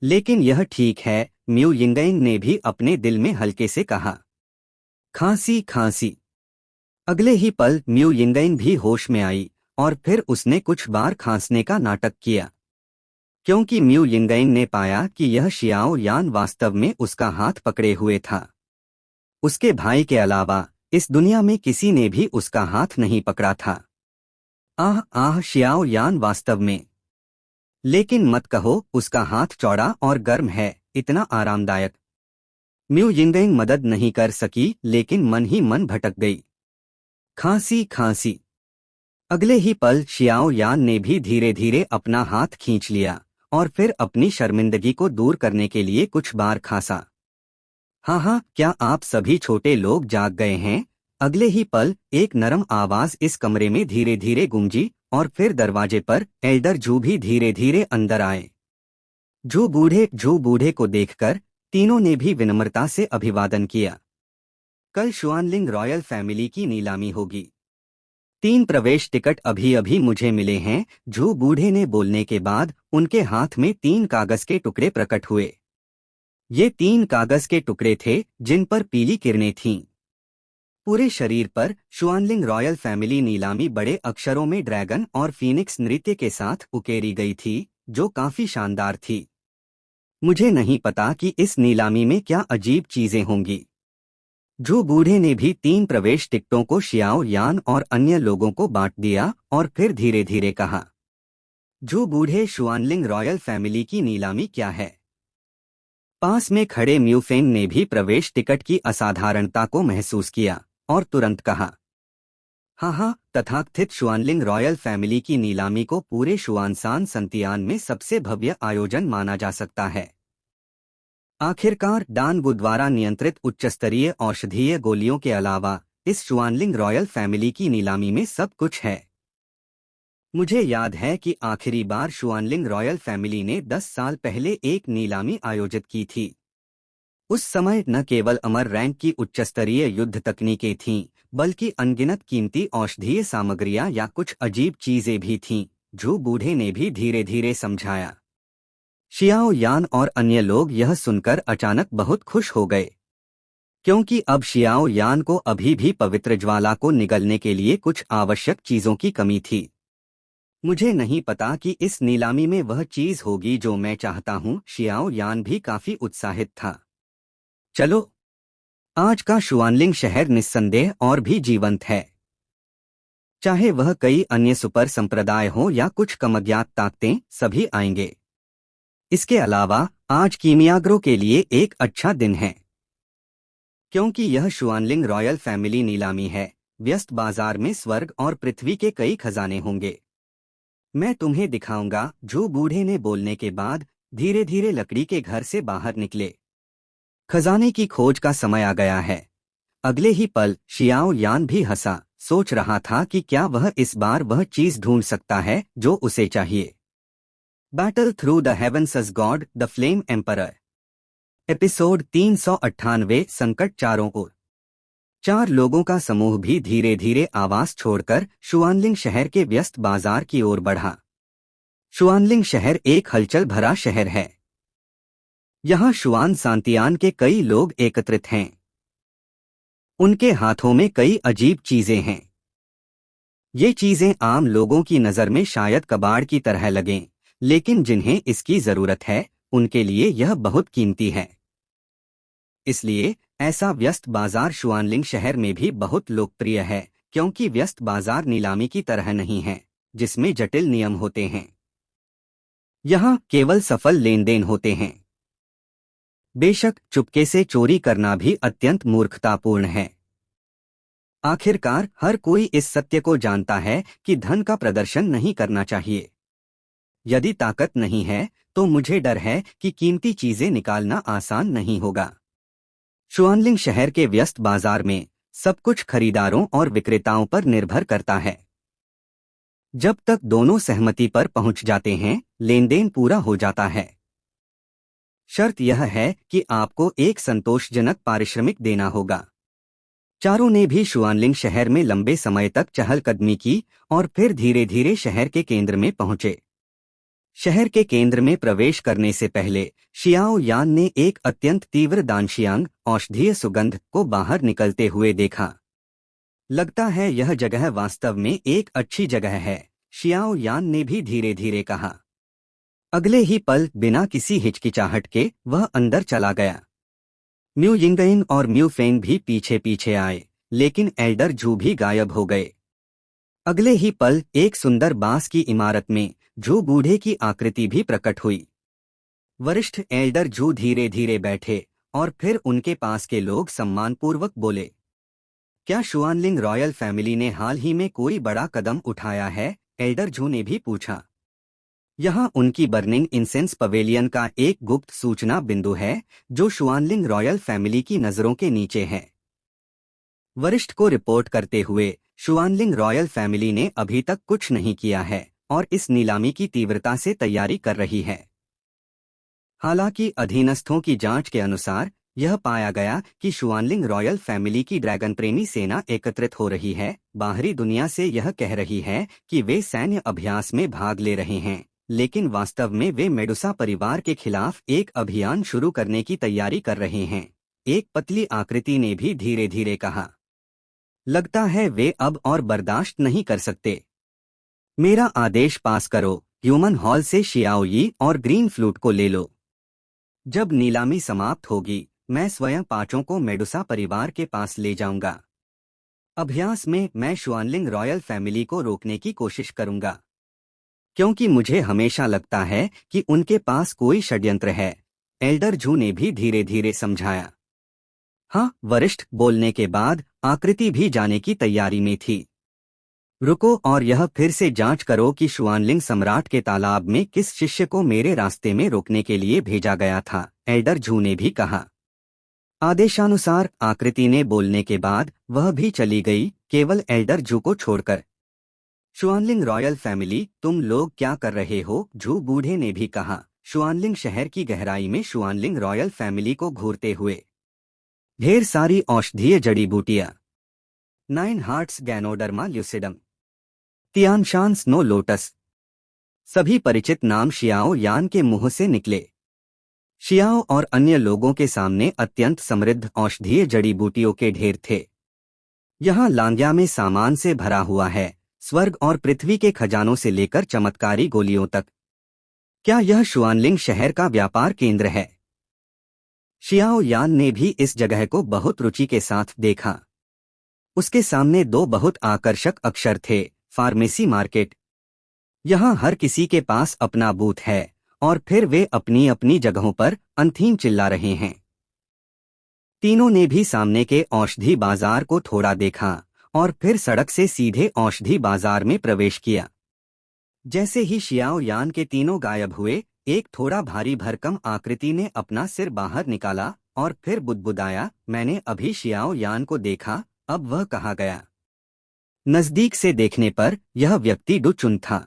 लेकिन यह ठीक है, म्यू यिंगेंग ने भी अपने दिल में हल्के से कहा। खांसी खांसी। अगले ही पल म्यू यिंगेंग भी होश में आई और फिर उसने कुछ बार खांसने का नाटक किया। क्योंकि म्यू यिंगेंग ने पाया कि यह शियाओ यान वास्तव में उसका हाथ पकड़े हुए था। उसके भाई के अलावा इस दुनिया में किसी ने भी उसका हाथ नहीं पकड़ा था। आह आह, शियाओ यान वास्तव में। लेकिन मत कहो उसका हाथ चौड़ा और गर्म है, इतना आरामदायक। म्यू यिंगेंग मदद नहीं कर सकी, लेकिन मन ही मन भटक गई। खांसी खांसी। अगले ही पल शियाओ यान ने भी धीरे धीरे अपना हाथ खींच लिया और फिर अपनी शर्मिंदगी को दूर करने के लिए कुछ बार खांसा। हाँ हाँ, क्या आप सभी छोटे लोग जाग गए हैं? अगले ही पल एक नरम आवाज इस कमरे में धीरे धीरे गूंजी और फिर दरवाजे पर एल्डर जू भी धीरे धीरे अंदर आए। जू बूढ़े को देखकर तीनों ने भी विनम्रता से अभिवादन किया। कल शुआनलिंग रॉयल फैमिली की नीलामी होगी। 3 प्रवेश टिकट अभी अभी मुझे मिले हैं। जू बूढ़े ने बोलने के बाद उनके हाथ में 3 कागज के टुकड़े प्रकट हुए। ये 3 कागज के टुकड़े थे जिन पर पीली किरणें थीं। पूरे शरीर पर शुआनलिंग रॉयल फैमिली नीलामी बड़े अक्षरों में ड्रैगन और फीनिक्स नृत्य के साथ उकेरी गई थी, जो काफी शानदार थी। मुझे नहीं पता कि इस नीलामी में क्या अजीब चीजें होंगी। जो बूढ़े ने भी 3 प्रवेश टिकटों को शियाओ यान और अन्य लोगों को बांट दिया और फिर धीरे धीरे कहा, जो बूढ़े, शुआनलिंग रॉयल फैमिली की नीलामी क्या है? पास में खड़े म्यूफेंग ने भी प्रवेश टिकट की असाधारणता को महसूस किया और तुरंत कहा, हाँ हाँ, तथाकथित शुआनलिंग रॉयल फैमिली की नीलामी को पूरे शुआनसान संतियान में सबसे भव्य आयोजन माना जा सकता है। आखिरकार डान वु द्वारा नियंत्रित उच्चस्तरीय औषधीय गोलियों के अलावा इस शुआनलिंग रॉयल फैमिली की नीलामी में सब कुछ है। मुझे याद है कि आखिरी बार शुआनलिंग रॉयल फैमिली ने 10 साल पहले एक नीलामी आयोजित की थी। उस समय न केवल अमर रैंक की उच्चस्तरीय युद्ध तकनीकें थीं, बल्कि अनगिनत कीमती औषधीय सामग्रियां या कुछ अजीब चीजें भी थीं। जो बूढ़े ने भी धीरे धीरे समझाया। शियाओ यान और अन्य लोग यह सुनकर अचानक बहुत खुश हो गए, क्योंकि अब शियाओ यान को अभी भी पवित्र ज्वाला को निगलने के लिए कुछ आवश्यक चीजों की कमी थी। मुझे नहीं पता कि इस नीलामी में वह चीज होगी जो मैं चाहता हूँ। शियाओ यान भी काफी उत्साहित था। चलो, आज का शुआनलिंग शहर निस्संदेह और भी जीवंत है। चाहे वह कई अन्य सुपर संप्रदाय हो या कुछ कम अज्ञात ताकतें, सभी आएंगे। इसके अलावा आज कीमियाग्रो के लिए एक अच्छा दिन है, क्योंकि यह शुआनलिंग रॉयल फैमिली नीलामी है। व्यस्त बाजार में स्वर्ग और पृथ्वी के कई खजाने होंगे। मैं तुम्हें दिखाऊंगा। जो बूढ़े ने बोलने के बाद धीरे धीरे लकड़ी के घर से बाहर निकले। खजाने की खोज का समय आ गया है। अगले ही पल शियाओ यान भी हंसा, सोच रहा था कि क्या वह इस बार वह चीज ढूंढ सकता है जो उसे चाहिए। Battle through the heavens as god, the flame emperor. Episode 398, संकट चारों ओर। 4 लोगों का समूह भी धीरे धीरे आवास छोड़कर शुआनलिंग शहर के व्यस्त बाजार की ओर बढ़ा। शुआनलिंग शहर एक हलचल भरा शहर है। यहाँ शुआन सांतियान के कई लोग एकत्रित हैं। उनके हाथों में कई अजीब चीजें हैं। ये चीजें आम लोगों की नजर में शायद कबाड़ की तरह लगें, लेकिन जिन्हें इसकी जरूरत है उनके लिए यह बहुत कीमती है। इसलिए ऐसा व्यस्त बाजार शुआनलिंग शहर में भी बहुत लोकप्रिय है, क्योंकि व्यस्त बाजार नीलामी की तरह नहीं है जिसमें जटिल नियम होते हैं। यहाँ केवल सफल लेन देन होते हैं। बेशक चुपके से चोरी करना भी अत्यंत मूर्खतापूर्ण है। आखिरकार हर कोई इस सत्य को जानता है कि धन का प्रदर्शन नहीं करना चाहिए। यदि ताकत नहीं है तो मुझे डर है कि कीमती चीजें निकालना आसान नहीं होगा। शुआनलिंग शहर के व्यस्त बाजार में सब कुछ खरीदारों और विक्रेताओं पर निर्भर करता है। जब तक दोनों सहमति पर पहुंच जाते हैं, लेन देन पूरा हो जाता है। शर्त यह है कि आपको एक संतोषजनक पारिश्रमिक देना होगा। चारों ने भी शुआनलिंग शहर में लंबे समय तक चहलकदमी की और फिर धीरे धीरे शहर के केंद्र में पहुंचे। शहर के केंद्र में प्रवेश करने से पहले शियाओ यान ने एक अत्यंत तीव्र दानशियांग औषधीय सुगंध को बाहर निकलते हुए देखा। लगता है यह जगह वास्तव में एक अच्छी जगह है, शियाओ यान ने भी धीरे धीरे कहा। अगले ही पल बिना किसी हिचकिचाहट के वह अंदर चला गया। म्यू यिंगइन और म्यू फेंग भी पीछे पीछे आए, लेकिन एल्डर जू भी गायब हो गए। अगले ही पल एक सुंदर बांस की इमारत में जू बूढ़े की आकृति भी प्रकट हुई। वरिष्ठ एल्डर जू धीरे धीरे बैठे और फिर उनके पास के लोग सम्मानपूर्वक बोले, क्या शुआनलिंग रॉयल फैमिली ने हाल ही में कोई बड़ा कदम उठाया है? एल्डर जू ने भी पूछा। यहाँ उनकी बर्निंग इंसेंस पवेलियन का एक गुप्त सूचना बिंदु है, जो शुआनलिंग रॉयल फैमिली की नजरों के नीचे है। वरिष्ठ को रिपोर्ट करते हुए, शुआनलिंग रॉयल फैमिली ने अभी तक कुछ नहीं किया है और इस नीलामी की तीव्रता से तैयारी कर रही है। हालांकि अधीनस्थों की जांच के अनुसार यह पाया गया कि शुआनलिंग रॉयल फैमिली की ड्रैगन प्रेमी सेना एकत्रित हो रही है। बाहरी दुनिया से यह कह रही है कि वे सैन्य अभ्यास में भाग ले रहे हैं, लेकिन वास्तव में वे मेडुसा परिवार के खिलाफ एक अभियान शुरू करने की तैयारी कर रहे हैं। एक पतली आकृति ने भी धीरे धीरे कहा, लगता है वे अब और बर्दाश्त नहीं कर सकते। मेरा आदेश पास करो, ह्यूमन हॉल से शियाओ यी और ग्रीन फ्लूट को ले लो। जब नीलामी समाप्त होगी, मैं स्वयं पांचों को मेडुसा परिवार के पास ले जाऊंगा। अभ्यास में मैं शुआनलिंग रॉयल फैमिली को रोकने की कोशिश करूंगा, क्योंकि मुझे हमेशा लगता है कि उनके पास कोई षड्यंत्र है। एल्डर जू ने भी धीरे धीरे समझाया। हाँ, वरिष्ठ बोलने के बाद आकृति भी जाने की तैयारी में थी। रुको और यह फिर से जांच करो कि शुआनलिंग सम्राट के तालाब में किस शिष्य को मेरे रास्ते में रोकने के लिए भेजा गया था, एल्डर जू ने भी कहा। आदेशानुसार आकृति ने बोलने के बाद वह भी चली गई, केवल एल्डर जू को छोड़कर। शुआनलिंग रॉयल फैमिली, तुम लोग क्या कर रहे हो? जू बूढ़े ने भी कहा, शुआनलिंग शहर की गहराई में शुआनलिंग रॉयल फैमिली को घूरते हुए। ढेर सारी औषधीय जड़ी बूटियां, 9 hearts ganoderma lucidum, Tianshan snow lotus, सभी परिचित नाम शियाओ यान के मुंह से निकले। शियाओ और अन्य लोगों के सामने अत्यंत समृद्ध औषधीय जड़ी बूटियों के ढेर थे। यहाँ लांग्या में सामान से भरा हुआ है, स्वर्ग और पृथ्वी के खजानों से लेकर चमत्कारी गोलियों तक। क्या यह शुआनलिंग शहर का व्यापार केंद्र है? शियाओ यान ने भी इस जगह को बहुत रुचि के साथ देखा। उसके सामने दो बहुत आकर्षक अक्षर थे, फार्मेसी मार्केट। यहाँ हर किसी के पास अपना बूथ है और फिर वे अपनी अपनी जगहों पर अनथीम चिल्ला रहे हैं। तीनों ने भी सामने के औषधि बाजार को थोड़ा देखा और फिर सड़क से सीधे औषधि बाजार में प्रवेश किया। जैसे ही शियाओ यान के तीनों गायब हुए, एक थोड़ा भारी भरकम आकृति ने अपना सिर बाहर निकाला और फिर बुदबुदाया, मैंने अभी शियाओ यान को देखा। अब वह कहाँ गया? नजदीक से देखने पर यह व्यक्ति डू चुन था,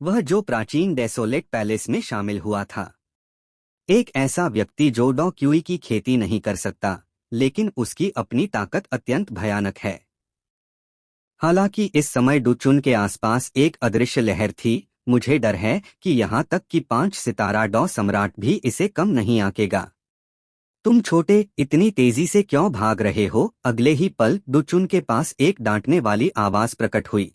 वह जो प्राचीन डेसोलेट पैलेस में शामिल हुआ था। एक ऐसा व्यक्ति जो डॉ क्यूई की खेती नहीं कर सकता, लेकिन उसकी अपनी ताकत अत्यंत भयानक है। हालांकि इस समय डू चुन के आसपास एक अदृश्य लहर थी। मुझे डर है कि यहाँ तक कि 5 सितारा डॉ सम्राट भी इसे कम नहीं आंकेगा। तुम छोटे, इतनी तेजी से क्यों भाग रहे हो? अगले ही पल डू चुन के पास एक डांटने वाली आवाज प्रकट हुई।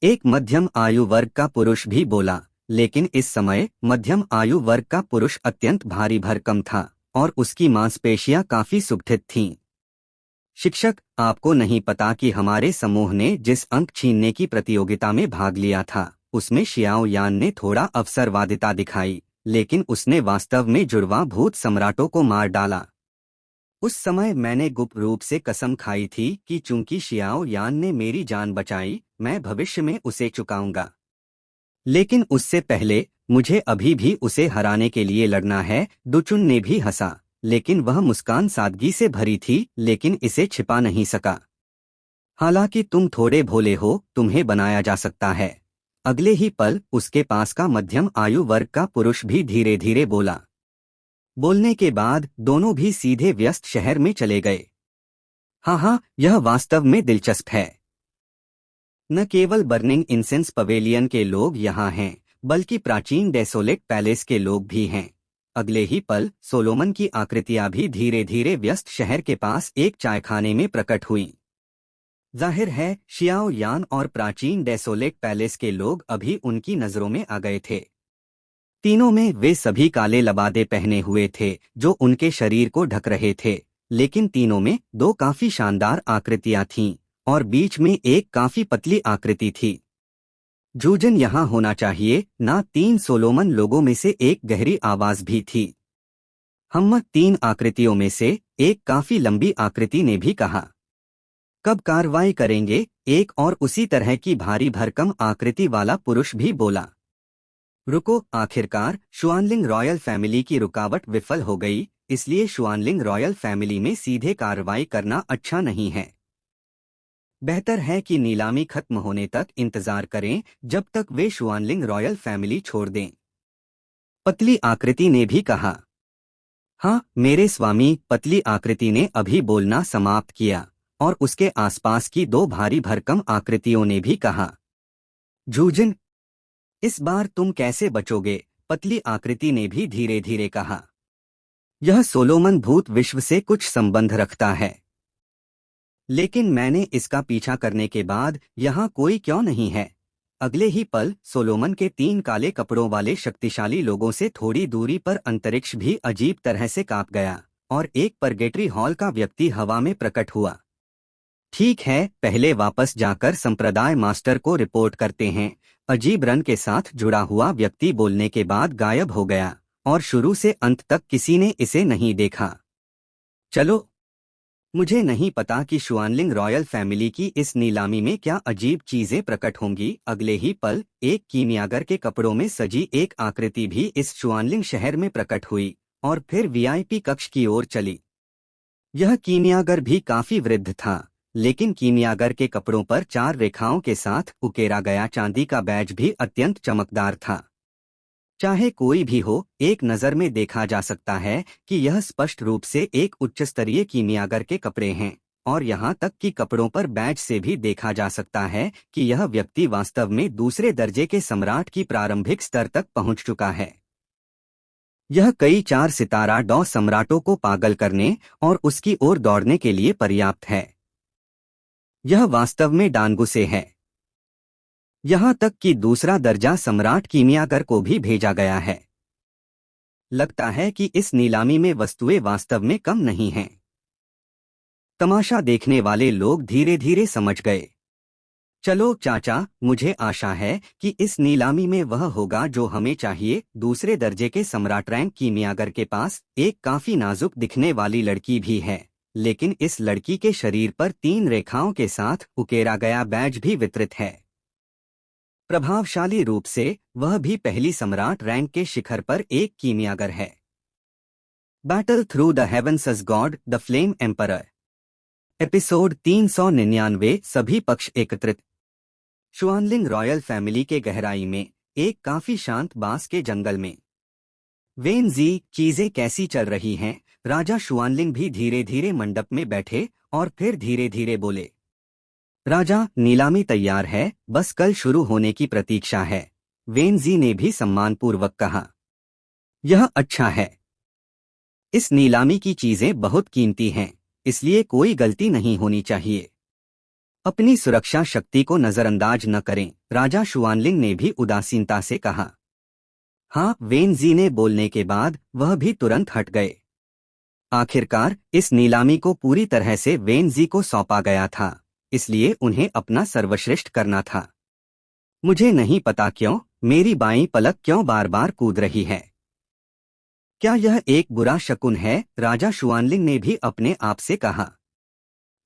एक मध्यम आयु वर्ग का पुरुष भी बोला, लेकिन इस समय मध्यम आयु वर्ग का पुरुष अत्यंत भारी भरकम था और उसकी मांसपेशियां काफी सुगठित थीं। शिक्षक, आपको नहीं पता कि हमारे समूह ने जिस अंक छीनने की प्रतियोगिता में भाग लिया था, उसमें शियाओ यान ने थोड़ा अवसरवादिता दिखाई, लेकिन उसने वास्तव में जुड़वा भूत सम्राटों को मार डाला। उस समय मैंने गुप्त रूप से कसम खाई थी कि चूंकि शियाओ यान ने मेरी जान बचाई, मैं भविष्य में उसे चुकाऊंगा। लेकिन उससे पहले मुझे अभी भी उसे हराने के लिए लड़ना है। डुचुन ने भी हंसा, लेकिन वह मुस्कान सादगी से भरी थी, लेकिन इसे छिपा नहीं सका। हालांकि तुम थोड़े भोले हो, तुम्हें बनाया जा सकता है। अगले ही पल उसके पास का मध्यम आयु वर्ग का पुरुष भी धीरे धीरे बोला। बोलने के बाद दोनों भी सीधे व्यस्त शहर में चले गए। हाँ, यह वास्तव में दिलचस्प है। न केवल बर्निंग इंसेंस पवेलियन के लोग यहाँ हैं, बल्कि प्राचीन डेसोलेट पैलेस के लोग भी हैं। अगले ही पल सोलोमन की आकृतियां भी धीरे धीरे व्यस्त शहर के पास एक चायखाने में प्रकट हुईं। जाहिर है शियाओ यान और प्राचीन डेसोलेट पैलेस के लोग अभी उनकी नजरों में आ गए थे। तीनों में वे सभी काले लबादे पहने हुए थे जो उनके शरीर को ढक रहे थे, लेकिन तीनों में दो काफी शानदार आकृतियां थीं और बीच में एक काफी पतली आकृति थी। जूजन यहाँ होना चाहिए ना। 3 सोलोमन लोगों में से एक गहरी आवाज भी थी। हम 3 आकृतियों में से एक काफी लंबी आकृति ने भी कहा। कब कार्रवाई करेंगे? एक और उसी तरह की भारी भरकम आकृति वाला पुरुष भी बोला। रुको, आखिरकार शुआनलिंग रॉयल फैमिली की रुकावट विफल हो गई, इसलिए शुआनलिंग रॉयल फैमिली में सीधे कार्रवाई करना अच्छा नहीं है। बेहतर है कि नीलामी खत्म होने तक इंतजार करें जब तक वे शुआनलिंग रॉयल फैमिली छोड़ दें। पतली आकृति ने भी कहा। हाँ मेरे स्वामी, पतली आकृति ने अभी बोलना समाप्त किया और उसके आसपास की 2 भारी भरकम आकृतियों ने भी कहा। जूजन, इस बार तुम कैसे बचोगे? पतली आकृति ने भी धीरे धीरे कहा। यह सोलोमन भूत विश्व से कुछ संबंध रखता है, लेकिन मैंने इसका पीछा करने के बाद यहाँ कोई क्यों नहीं है? अगले ही पल सोलोमन के 3 काले कपड़ों वाले शक्तिशाली लोगों से थोड़ी दूरी पर अंतरिक्ष भी अजीब तरह से कांप गया और एक परगेटरी हॉल का व्यक्ति हवा में प्रकट हुआ। ठीक है, पहले वापस जाकर संप्रदाय मास्टर को रिपोर्ट करते हैं। अजीब रन के साथ जुड़ा हुआ व्यक्ति बोलने के बाद गायब हो गया और शुरू से अंत तक किसी ने इसे नहीं देखा। चलो, मुझे नहीं पता कि शुआनलिंग रॉयल फैमिली की इस नीलामी में क्या अजीब चीजें प्रकट होंगी। अगले ही पल एक कीमियागर के कपड़ों में सजी एक आकृति भी इस शुआनलिंग शहर में प्रकट हुई और फिर वीआईपी कक्ष की ओर चली। यह कीमियागर भी काफी वृद्ध था, लेकिन कीमियागर के कपड़ों पर 4 रेखाओं के साथ उकेरा गया चांदी का बैज भी अत्यंत चमकदार था। चाहे कोई भी हो, एक नज़र में देखा जा सकता है कि यह स्पष्ट रूप से एक उच्चस्तरीय कीमियागर के कपड़े हैं और यहाँ तक कि कपड़ों पर बैज से भी देखा जा सकता है कि यह व्यक्ति वास्तव में दूसरे दर्जे के सम्राट की प्रारंभिक स्तर तक पहुँच चुका है। यह कई 4 सितारा डॉ सम्राटों को पागल करने और उसकी ओर दौड़ने के लिए पर्याप्त है। यह वास्तव में डानगुसे है। यहाँ तक कि दूसरा दर्जा सम्राट कीमियागर को भी भेजा गया है। लगता है कि इस नीलामी में वस्तुएं वास्तव में कम नहीं हैं। तमाशा देखने वाले लोग धीरे धीरे समझ गए। चलो चाचा, मुझे आशा है कि इस नीलामी में वह होगा जो हमें चाहिए। दूसरे दर्जे के सम्राट रैंक कीमियागर के पास एक काफी नाजुक दिखने वाली लड़की भी है, लेकिन इस लड़की के शरीर पर 3 रेखाओं के साथ उकेरा गया बैज भी वितरित है। प्रभावशाली रूप से वह भी पहली सम्राट रैंक के शिखर पर एक कीमियागर है। Battle through the heavens as god the flame emperor. Episode 399। सभी पक्ष एकत्रित। शुआनलिंग रॉयल फैमिली के गहराई में एक काफी शांत बांस के जंगल में। वेन जी, चीजें कैसी चल रही हैं? राजा शुआनलिंग भी धीरे धीरे मंडप में बैठे और फिर धीरे धीरे बोले। राजा, नीलामी तैयार है, बस कल शुरू होने की प्रतीक्षा है। वेन जी ने भी सम्मानपूर्वक कहा। यह अच्छा है। इस नीलामी की चीजें बहुत कीमती हैं, इसलिए कोई गलती नहीं होनी चाहिए। अपनी सुरक्षा शक्ति को नजरअंदाज न करें, राजा शुआनलिंग ने भी उदासीनता से कहा। हाँ, वेन जी ने बोलने के बाद वह भी तुरंत हट गए। आखिरकार इस नीलामी को पूरी तरह से वेन जी को सौंपा गया था, इसलिए उन्हें अपना सर्वश्रेष्ठ करना था। मुझे नहीं पता क्यों मेरी बाईं पलक क्यों बार बार कूद रही है। क्या यह एक बुरा शकुन है? राजा शुआनलिंग ने भी अपने आप से कहा।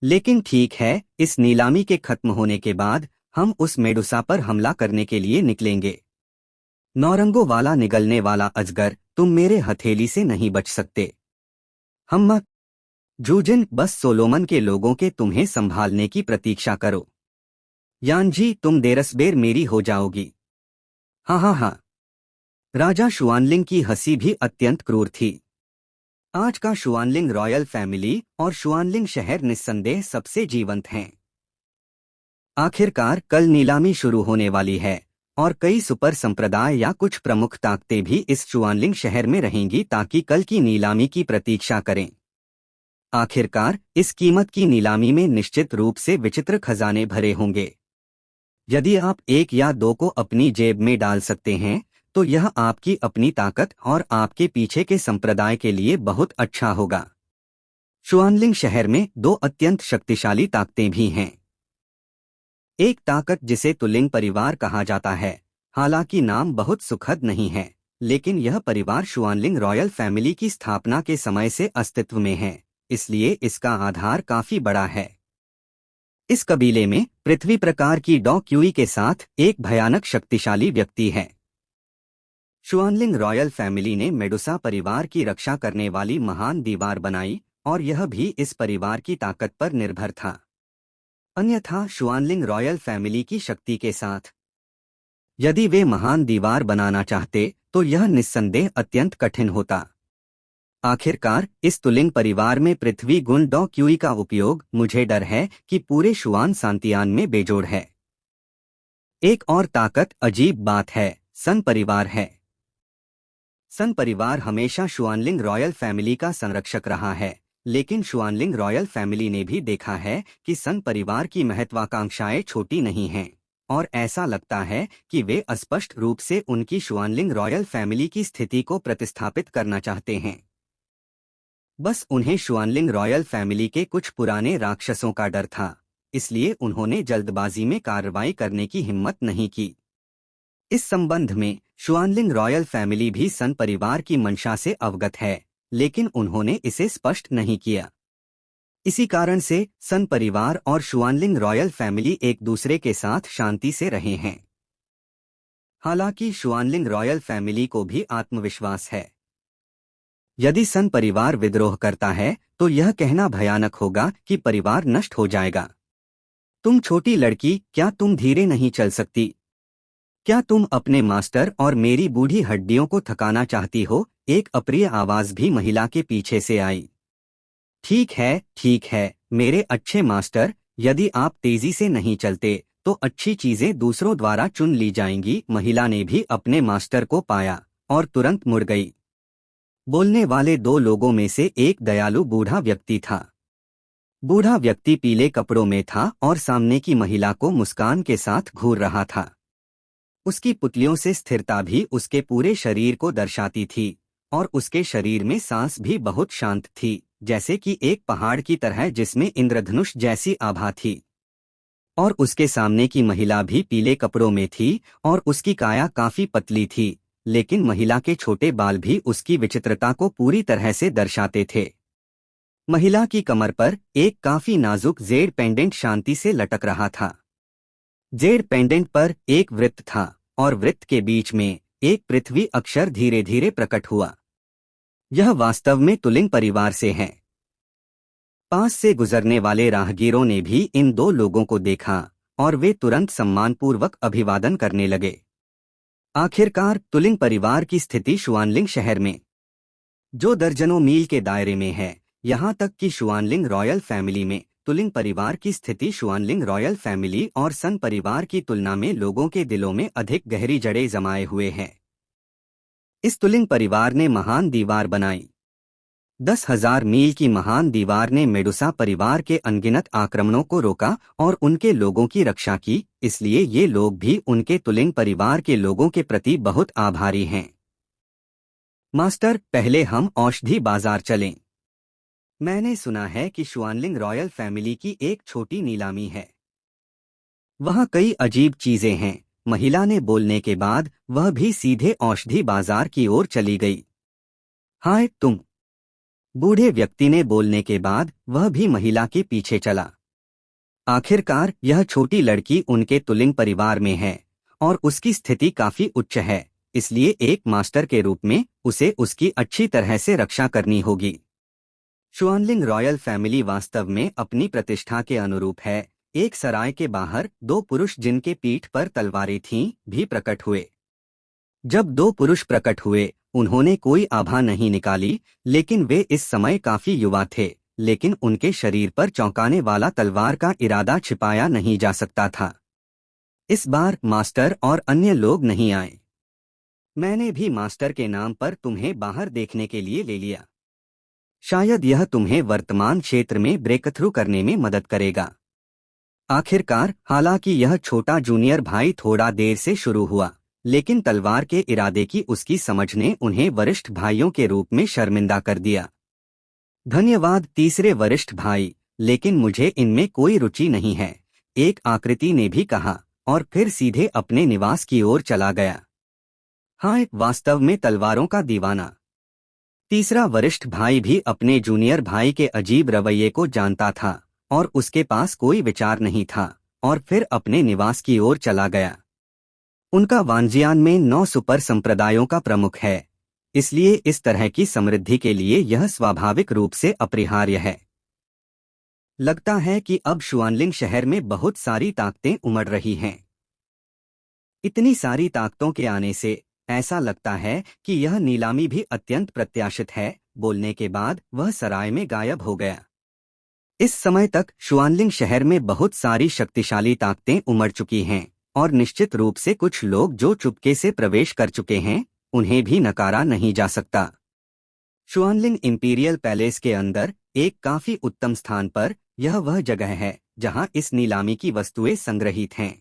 लेकिन ठीक है, इस नीलामी के खत्म होने के बाद हम उस मेडुसा पर हमला करने के लिए निकलेंगे। नौरंगों वाला निगलने वाला अजगर, तुम मेरे हथेली से नहीं बच सकते। हम जूजन, बस सोलोमन के लोगों के तुम्हें संभालने की प्रतीक्षा करो। यानजी, तुम देरसबेर मेरी हो जाओगी। हाँ हाँ हाँ। राजा शुआनलिंग की हंसी भी अत्यंत क्रूर थी। आज का शुआनलिंग रॉयल फैमिली और शुआनलिंग शहर निस्संदेह सबसे जीवंत हैं। आखिरकार कल नीलामी शुरू होने वाली है और कई सुपर संप्रदाय या कुछ प्रमुख ताकतें भी इस शुआनलिंग शहर में रहेंगी ताकि कल की नीलामी की प्रतीक्षा करें। आखिरकार इस कीमत की नीलामी में निश्चित रूप से विचित्र खजाने भरे होंगे। यदि आप 1 या 2 को अपनी जेब में डाल सकते हैं तो यह आपकी अपनी ताकत और आपके पीछे के संप्रदाय के लिए बहुत अच्छा होगा। शुआनलिंग शहर में दो अत्यंत शक्तिशाली ताकतें भी हैं। एक ताकत जिसे तुलिंग परिवार कहा जाता है, हालांकि नाम बहुत सुखद नहीं है, लेकिन यह परिवार शुआनलिंग रॉयल फैमिली की स्थापना के समय से अस्तित्व में है, इसलिए इसका आधार काफी बड़ा है। इस कबीले में पृथ्वी प्रकार की डॉ क्यूई के साथ एक भयानक शक्तिशाली व्यक्ति है। शुआनलिंग रॉयल फैमिली ने मेडुसा परिवार की रक्षा करने वाली महान दीवार बनाई और यह भी इस परिवार की ताकत पर निर्भर था। अन्यथा शुआनलिंग रॉयल फैमिली की शक्ति के साथ यदि वे महान दीवार बनाना चाहते तो यह निस्संदेह अत्यंत कठिन होता। आखिरकार इस तुलिंग परिवार में पृथ्वी गुण डॉ क्यूई का उपयोग मुझे डर है कि पूरे शुआन सांतियान में बेजोड़ है। एक और ताकत अजीब बात है, सन परिवार है। सन परिवार हमेशा शुआनलिंग रॉयल फैमिली का संरक्षक रहा है, लेकिन शुआनलिंग रॉयल फैमिली ने भी देखा है कि सन परिवार की महत्वाकांक्षाएं छोटी नहीं हैं, और ऐसा लगता है कि वे अस्पष्ट रूप से उनकी शुआनलिंग रॉयल फैमिली की स्थिति को प्रतिस्थापित करना चाहते हैं। बस उन्हें शुआनलिंग रॉयल फैमिली के कुछ पुराने राक्षसों का डर था, इसलिए उन्होंने जल्दबाजी में कार्रवाई करने की हिम्मत नहीं की। इस संबंध में शुआनलिंग रॉयल फैमिली भी सन परिवार की मंशा से अवगत है, लेकिन उन्होंने इसे स्पष्ट नहीं किया। इसी कारण से सन परिवार और शुआनलिंग रॉयल फैमिली एक दूसरे के साथ शांति से रहे हैं। हालांकि शुआनलिंग रॉयल फैमिली को भी आत्मविश्वास है। यदि सन परिवार विद्रोह करता है तो यह कहना भयानक होगा कि परिवार नष्ट हो जाएगा। तुम छोटी लड़की, क्या तुम धीरे नहीं चल सकती? क्या तुम अपने मास्टर और मेरी बूढ़ी हड्डियों को थकाना चाहती हो? एक अप्रिय आवाज भी महिला के पीछे से आई। ठीक है, मेरे अच्छे मास्टर, यदि आप तेजी से नहीं चलते तो अच्छी चीजें दूसरों द्वारा चुन ली जाएंगी। महिला ने भी अपने मास्टर को पाया और तुरंत मुड़ गई। बोलने वाले दो लोगों में से एक दयालु बूढ़ा व्यक्ति था। बूढ़ा व्यक्ति पीले कपड़ों में था और सामने की महिला को मुस्कान के साथ घूर रहा था। उसकी पुतलियों से स्थिरता भी उसके पूरे शरीर को दर्शाती थी, और उसके शरीर में सांस भी बहुत शांत थी, जैसे कि एक पहाड़ की तरह जिसमें इंद्रधनुष जैसी आभा थी। और उसके सामने की महिला भी पीले कपड़ों में थी और उसकी काया काफी पतली थी, लेकिन महिला के छोटे बाल भी उसकी विचित्रता को पूरी तरह से दर्शाते थे। महिला की कमर पर एक काफी नाजुक जेड पेंडेंट शांति से लटक रहा था। जेड पेंडेंट पर एक वृत्त था और वृत्त के बीच में एक पृथ्वी अक्षर धीरे धीरे प्रकट हुआ। यह वास्तव में तुलिंग परिवार से है। पास से गुजरने वाले राहगीरों ने भी इन दो लोगों को देखा और वे तुरंत सम्मानपूर्वक अभिवादन करने लगे। आखिरकार तुलिंग परिवार की स्थिति शुआनलिंग शहर में, जो दर्जनों मील के दायरे में है, यहाँ तक कि शुआनलिंग रॉयल फैमिली में तुलिंग परिवार की स्थिति शुआनलिंग रॉयल फैमिली और सन परिवार की तुलना में लोगों के दिलों में अधिक गहरी जड़ें जमाए हुए हैं। इस तुलिंग परिवार ने महान दीवार बनाई। 10,000 मील की महान दीवार ने मेडुसा परिवार के अनगिनत आक्रमणों को रोका और उनके लोगों की रक्षा की, इसलिए ये लोग भी उनके तुलिंग परिवार के लोगों के प्रति बहुत आभारी हैं। मास्टर, पहले हम औषधि बाजार चलें। मैंने सुना है कि शुआनलिंग रॉयल फैमिली की एक छोटी नीलामी है। वहाँ कई अजीब चीजें हैं। महिला ने बोलने के बाद वह भी सीधे औषधि बाजार की ओर चली गई। हाय तुम, बूढ़े व्यक्ति ने बोलने के बाद वह भी महिला के पीछे चला। आखिरकार यह छोटी लड़की उनके तुलिंग परिवार में है और उसकी स्थिति काफी उच्च है, इसलिए एक मास्टर के रूप में उसे उसकी अच्छी तरह से रक्षा करनी होगी। शुआनलिंग रॉयल फैमिली वास्तव में अपनी प्रतिष्ठा के अनुरूप है। एक सराय के बाहर दो पुरुष जिनके पीठ पर तलवारें थीं भी प्रकट हुए। जब दो पुरुष प्रकट हुए उन्होंने कोई आभा नहीं निकाली, लेकिन वे इस समय काफी युवा थे, लेकिन उनके शरीर पर चौंकाने वाला तलवार का इरादा छिपाया नहीं जा सकता था। इस बार मास्टर और अन्य लोग नहीं आए। मैंने भी मास्टर के नाम पर तुम्हें बाहर देखने के लिए ले लिया। शायद यह तुम्हें वर्तमान क्षेत्र में ब्रेकथ्रू करने में मदद करेगा। आखिरकार, हालांकि यह छोटा जूनियर भाई थोड़ा देर से शुरू हुआ, लेकिन तलवार के इरादे की उसकी समझ ने उन्हें वरिष्ठ भाइयों के रूप में शर्मिंदा कर दिया। धन्यवाद तीसरे वरिष्ठ भाई, लेकिन मुझे इनमें कोई रुचि नहीं है, एक आकृति ने भी कहा, और फिर सीधे अपने निवास की ओर चला गया। हाँ, वास्तव में तलवारों का दीवाना। तीसरा वरिष्ठ भाई भी अपने जूनियर भाई के अजीब रवैये को जानता था और उसके पास कोई विचार नहीं था, और फिर अपने निवास की ओर चला गया। उनका वांजियान में 9 सुपर संप्रदायों का प्रमुख है, इसलिए इस तरह की समृद्धि के लिए यह स्वाभाविक रूप से अपरिहार्य है। लगता है कि अब शुआनलिंग शहर में बहुत सारी ताकतें उमड़ रही हैं। इतनी सारी ताकतों के आने से ऐसा लगता है कि यह नीलामी भी अत्यंत प्रत्याशित है। बोलने के बाद वह सराय में गायब हो गया। इस समय तक शुआनलिंग शहर में बहुत सारी शक्तिशाली ताकतें उमड़ चुकी हैं, और निश्चित रूप से कुछ लोग जो चुपके से प्रवेश कर चुके हैं, उन्हें भी नकारा नहीं जा सकता। शुआनलिंग इंपीरियल पैलेस के अंदर एक काफी उत्तम स्थान पर यह वह जगह है जहां इस नीलामी की वस्तुएं संग्रहित हैं।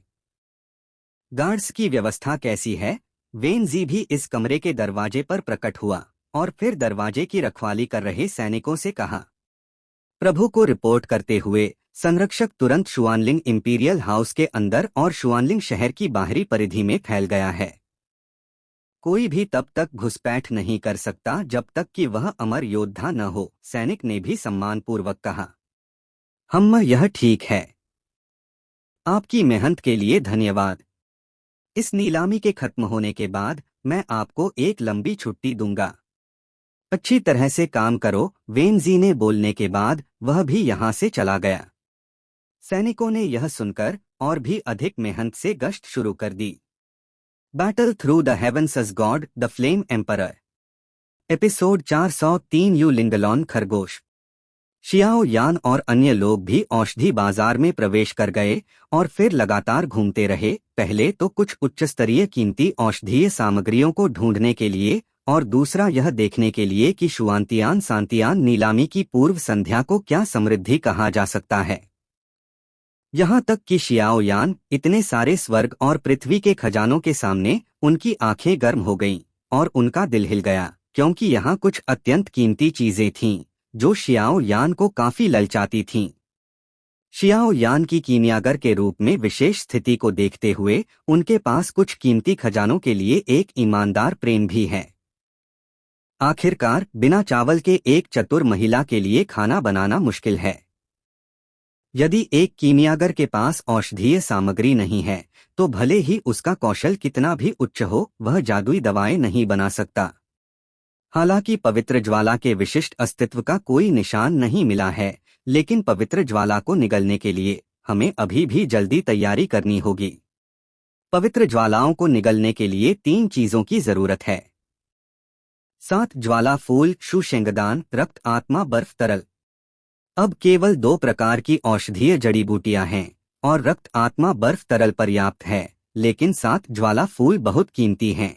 गार्ड्स की व्यवस्था कैसी है? वेन जी भी इस कमरे के दरवाजे पर प्रकट हुआ और फिर दरवाजे की रखवाली कर रहे सैनिकों से कहा। प्रभु को रिपोर्ट करते हुए संरक्षक तुरंत शुआनलिंग इंपीरियल हाउस के अंदर और शुआनलिंग शहर की बाहरी परिधि में फैल गया है। कोई भी तब तक घुसपैठ नहीं कर सकता जब तक कि वह अमर योद्धा न हो, सैनिक ने भी सम्मानपूर्वक कहा। यह ठीक है। आपकी मेहनत के लिए धन्यवाद। इस नीलामी के खत्म होने के बाद मैं आपको एक लंबी छुट्टी दूंगा। अच्छी तरह से काम करो। वेन जी ने बोलने के बाद वह भी यहाँ से चला गया। सैनिकों ने यह सुनकर और भी अधिक मेहनत से गश्त शुरू कर दी। Battle through the heavens as god the flame emperor. Episode 403 यू लिंगलॉन खरगोश। शियाओ यान और अन्य लोग भी औषधि बाजार में प्रवेश कर गए और फिर लगातार घूमते रहे। पहले तो कुछ उच्चस्तरीय कीमती औषधीय सामग्रियों को ढूंढने के लिए, और दूसरा यह देखने के लिए कि शुआंतियान सांतियान नीलामी की पूर्व संध्या को क्या समृद्धि कहा जा सकता है। यहाँ तक कि शियाओ यान इतने सारे स्वर्ग और पृथ्वी के खजानों के सामने उनकी आंखें गर्म हो गईं और उनका दिल हिल गया, क्योंकि यहाँ कुछ अत्यंत कीमती चीजें थीं जो शियाओ यान को काफी ललचाती थीं। शियाओ यान की कीमियागर के रूप में विशेष स्थिति को देखते हुए उनके पास कुछ कीमती खजानों के लिए एक ईमानदार प्रेम भी है। आखिरकार बिना चावल के एक चतुर महिला के लिए खाना बनाना मुश्किल है। यदि एक कीमियागर के पास औषधीय सामग्री नहीं है तो भले ही उसका कौशल कितना भी उच्च हो, वह जादुई दवाएं नहीं बना सकता। हालांकि पवित्र ज्वाला के विशिष्ट अस्तित्व का कोई निशान नहीं मिला है, लेकिन पवित्र ज्वाला को निगलने के लिए हमें अभी भी जल्दी तैयारी करनी होगी। पवित्र ज्वालाओं को निगलने के लिए 3 चीजों की जरूरत है। 7 ज्वाला फूल, शुशेंगदान, रक्त आत्मा, बर्फ तरल। अब केवल 2 प्रकार की औषधीय जड़ी बूटियां हैं और रक्त आत्मा बर्फ तरल पर्याप्त है, लेकिन 7 ज्वाला फूल बहुत कीमती हैं।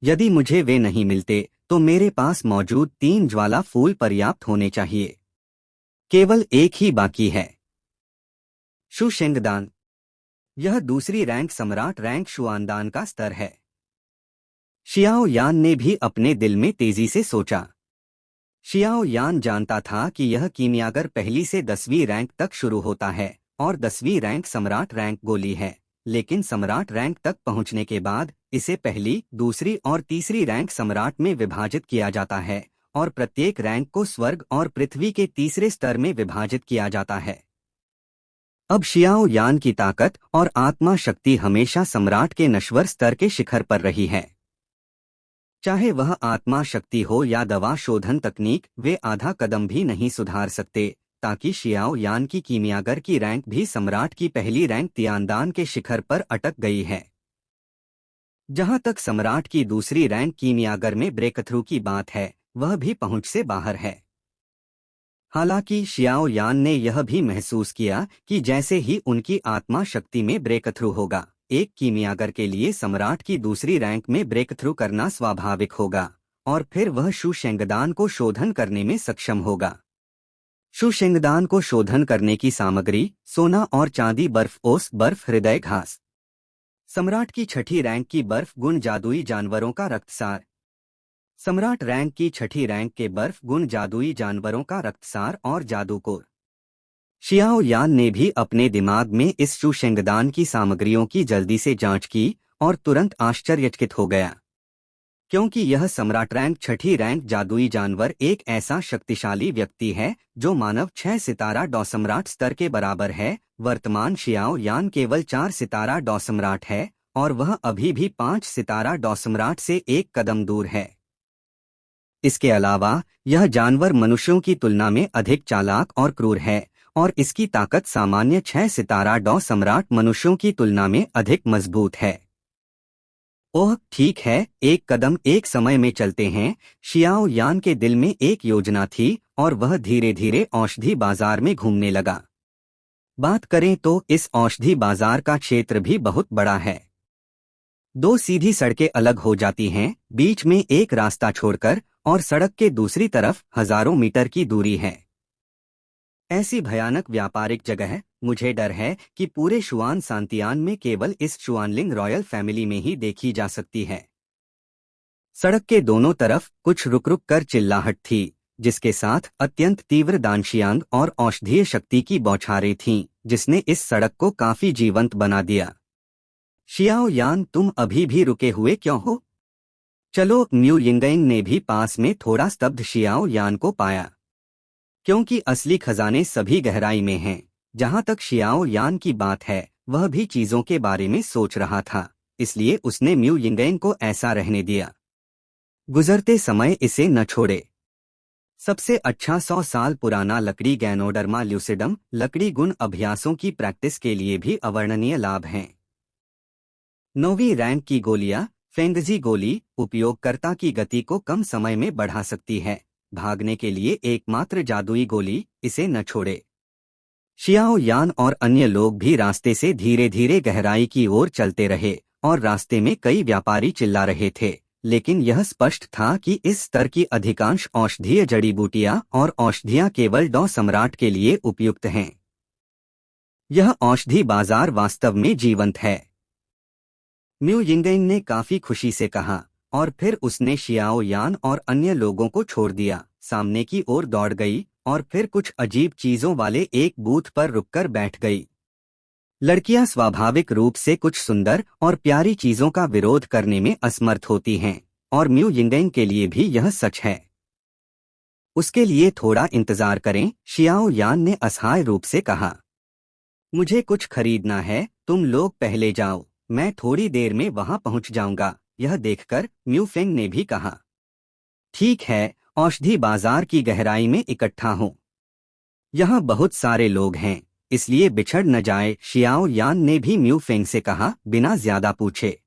यदि मुझे वे नहीं मिलते तो मेरे पास मौजूद 3 ज्वाला फूल पर्याप्त होने चाहिए। केवल एक ही बाकी है, शुशेंगदान। यह दूसरी रैंक सम्राट रैंक शुआनदान का स्तर है। शियाओ यान ने भी अपने दिल में तेजी से सोचा। शियाओ यान जानता था कि यह कीमियागर पहली से 10वीं रैंक तक शुरू होता है और 10वीं रैंक सम्राट रैंक गोली है, लेकिन सम्राट रैंक तक पहुंचने के बाद इसे पहली, दूसरी और तीसरी रैंक सम्राट में विभाजित किया जाता है और प्रत्येक रैंक को स्वर्ग और पृथ्वी के तीसरे स्तर में विभाजित किया जाता है। अब शियाओ यान की ताकत और आत्मा शक्ति हमेशा सम्राट के नश्वर स्तर के शिखर पर रही है। चाहे वह आत्मा शक्ति हो या दवा शोधन तकनीक, वे आधा कदम भी नहीं सुधार सकते ताकि शियाओ यान की कीमियागर की रैंक भी सम्राट की पहली रैंक तियानदान के शिखर पर अटक गई है। जहां तक सम्राट की दूसरी रैंक कीमियागर में ब्रेकथ्रू की बात है, वह भी पहुंच से बाहर है। हालांकि शियाओ यान ने यह भी महसूस किया कि जैसे ही उनकी आत्मा शक्ति में ब्रेकथ्रू होगा, एक कीमियागर के लिए सम्राट की दूसरी रैंक में ब्रेकथ्रू करना स्वाभाविक होगा और फिर वह शुशेंगदान को शोधन करने में सक्षम होगा। शुशेंगदान को शोधन करने की सामग्री सोना और चांदी, बर्फ, ओस, बर्फ, हृदय घास। सम्राट की छठी रैंक की बर्फ गुण जादुई जानवरों का रक्तसार। सम्राट रैंक की छठी रैंक के बर्फ गुण जादुई जानवरों का रक्तसार और जादूकोर। शियाओ यान ने भी अपने दिमाग में इस शुशेंगदान की सामग्रियों की जल्दी से जांच की और तुरंत आश्चर्यचकित हो गया, क्योंकि यह सम्राट रैंक छठी रैंक जादुई जानवर एक ऐसा शक्तिशाली व्यक्ति है जो मानव 6 सितारा डॉसम्राट स्तर के बराबर है। वर्तमान शियाओ यान केवल 4 सितारा डॉसम्राट है और वह अभी भी 5 सितारा डॉसम्राट से एक कदम दूर है। इसके अलावा यह जानवर मनुष्यों की तुलना में अधिक चालाक और क्रूर है और इसकी ताकत सामान्य 6 सितारा डॉसम्राट मनुष्यों की तुलना में अधिक मजबूत है। ओह ठीक है, एक कदम एक समय में चलते हैं। शियाओ यान के दिल में एक योजना थी और वह धीरे धीरे औषधि बाजार में घूमने लगा। बात करें तो इस औषधि बाजार का क्षेत्र भी बहुत बड़ा है। 2 सीधी सड़कें अलग हो जाती हैं, बीच में एक रास्ता छोड़कर, और सड़क के दूसरी तरफ हजारों मीटर की दूरी है। ऐसी भयानक व्यापारिक जगह, मुझे डर है कि पूरे शुआन सांतियान में केवल इस शुआनलिंग रॉयल फैमिली में ही देखी जा सकती है। सड़क के दोनों तरफ कुछ रुक रुक कर चिल्लाहट थी, जिसके साथ अत्यंत तीव्र दानशियांग और औषधीय शक्ति की बौछारें थीं, जिसने इस सड़क को काफी जीवंत बना दिया। शियाओ यान, तुम अभी भी रुके हुए क्यों हो? चलो। म्यू यिंगयिंग ने भी पास में थोड़ा स्तब्ध शियाओ यान को पाया, क्योंकि असली खजाने सभी गहराई में हैं। जहां तक शियाओ यान की बात है, वह भी चीजों के बारे में सोच रहा था, इसलिए उसने म्यू यिंगयिंग को ऐसा रहने दिया। गुजरते समय इसे न छोड़े। सबसे अच्छा 100 साल पुराना लकड़ी गैनोडर्मा ल्यूसिडम लकड़ी गुण अभ्यासों की प्रैक्टिस के लिए भी अवर्णनीय लाभ हैं। 9वीं रैंक की गोलियां, फेंगजी गोली, उपयोगकर्ता की गति को कम समय में बढ़ा सकती है। भागने के लिए एकमात्र जादुई गोली, इसे न छोड़े। शियाओ यान और अन्य लोग भी रास्ते से धीरे धीरे गहराई की ओर चलते रहे और रास्ते में कई व्यापारी चिल्ला रहे थे, लेकिन यह स्पष्ट था कि इस स्तर की अधिकांश औषधीय जड़ी बूटियां और औषधियां केवल डॉ सम्राट के लिए उपयुक्त हैं। यह औषधि बाजार वास्तव में जीवंत है, म्यू यिंगयिंग ने काफी खुशी से कहा, और फिर उसने शियाओ यान और अन्य लोगों को छोड़ दिया, सामने की ओर दौड़ गई और फिर कुछ अजीब चीजों वाले एक बूथ पर रुककर बैठ गई। लड़कियां स्वाभाविक रूप से कुछ सुंदर और प्यारी चीजों का विरोध करने में असमर्थ होती हैं, और म्यू यिंगयिंग के लिए भी यह सच है। उसके लिए थोड़ा इंतजार करें, शियाओ यान ने असहाय रूप से कहा। मुझे कुछ खरीदना है, तुम लोग पहले जाओ, मैं थोड़ी देर में वहां पहुंच जाऊंगा। यह देखकर म्यू फेंग ने भी कहा, ठीक है, औषधि बाजार की गहराई में इकट्ठा हो। यहाँ बहुत सारे लोग हैं, इसलिए बिछड़ न जाए। शियाओ यान ने भी म्यू फेंग से कहा, बिना ज्यादा पूछे।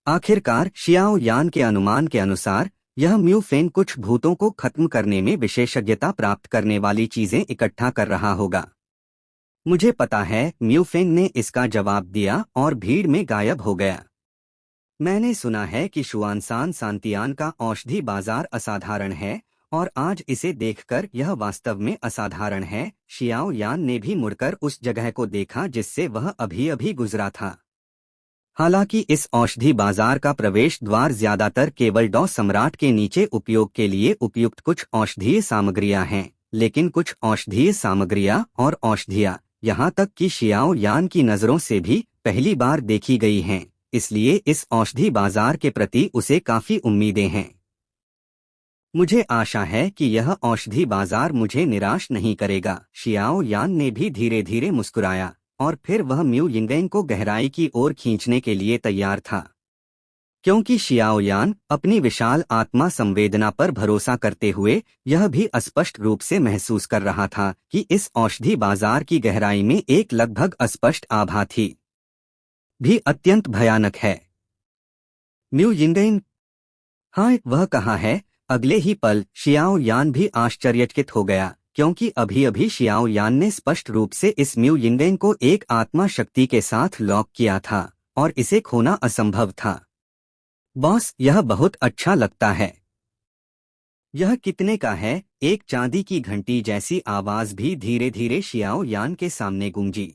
आखिरकार शियाओ यान के अनुमान के अनुसार यह म्यू फेंग कुछ भूतों को खत्म करने में विशेषज्ञता प्राप्त करने वाली चीजें इकट्ठा कर रहा होगा। मुझे पता है, म्यू फेंग ने इसका जवाब दिया और भीड़ में गायब हो गया। मैंने सुना है कि शुआनसान सांतियान का औषधि बाजार असाधारण है, और आज इसे देखकर यह वास्तव में असाधारण है। शियाओ यान ने भी मुड़कर उस जगह को देखा जिससे वह अभी अभी गुजरा था। हालांकि इस औषधि बाजार का प्रवेश द्वार ज्यादातर केवल डॉ सम्राट के नीचे उपयोग के लिए उपयुक्त कुछ औषधीय सामग्रियां हैं, लेकिन कुछ औषधीय सामग्रियां और औषधियां यहाँ तक कि शियाओ यान की नजरों से भी पहली बार देखी गई हैं, इसलिए इस औषधि बाजार के प्रति उसे काफी उम्मीदें हैं। मुझे आशा है कि यह औषधि बाजार मुझे निराश नहीं करेगा। शियाओ यान ने भी धीरे धीरे मुस्कुराया और फिर वह म्यू यिंगयिंग को गहराई की ओर खींचने के लिए तैयार था, क्योंकि शियाओ यान अपनी विशाल आत्मा संवेदना पर भरोसा करते हुए यह भी स्पष्ट रूप से महसूस कर रहा था कि इस औषधि बाजार की गहराई में एक लगभग अस्पष्ट आभा थी, भी अत्यंत भयानक है। म्यू यिंगयिंग, हाँ, वह कहाँ है? अगले ही पल शियाओ यान भी आश्चर्यचकित हो गया, क्योंकि अभी अभी शियाओ यान ने स्पष्ट रूप से इस म्यू यिंगयिंग को एक आत्मा शक्ति के साथ लॉक किया था और इसे खोना असंभव था। बॉस, यह बहुत अच्छा लगता है। यह कितने का है? एक चांदी की घंटी जैसी आवाज भी धीरे धीरे शियाओ यान के सामने गूंजी।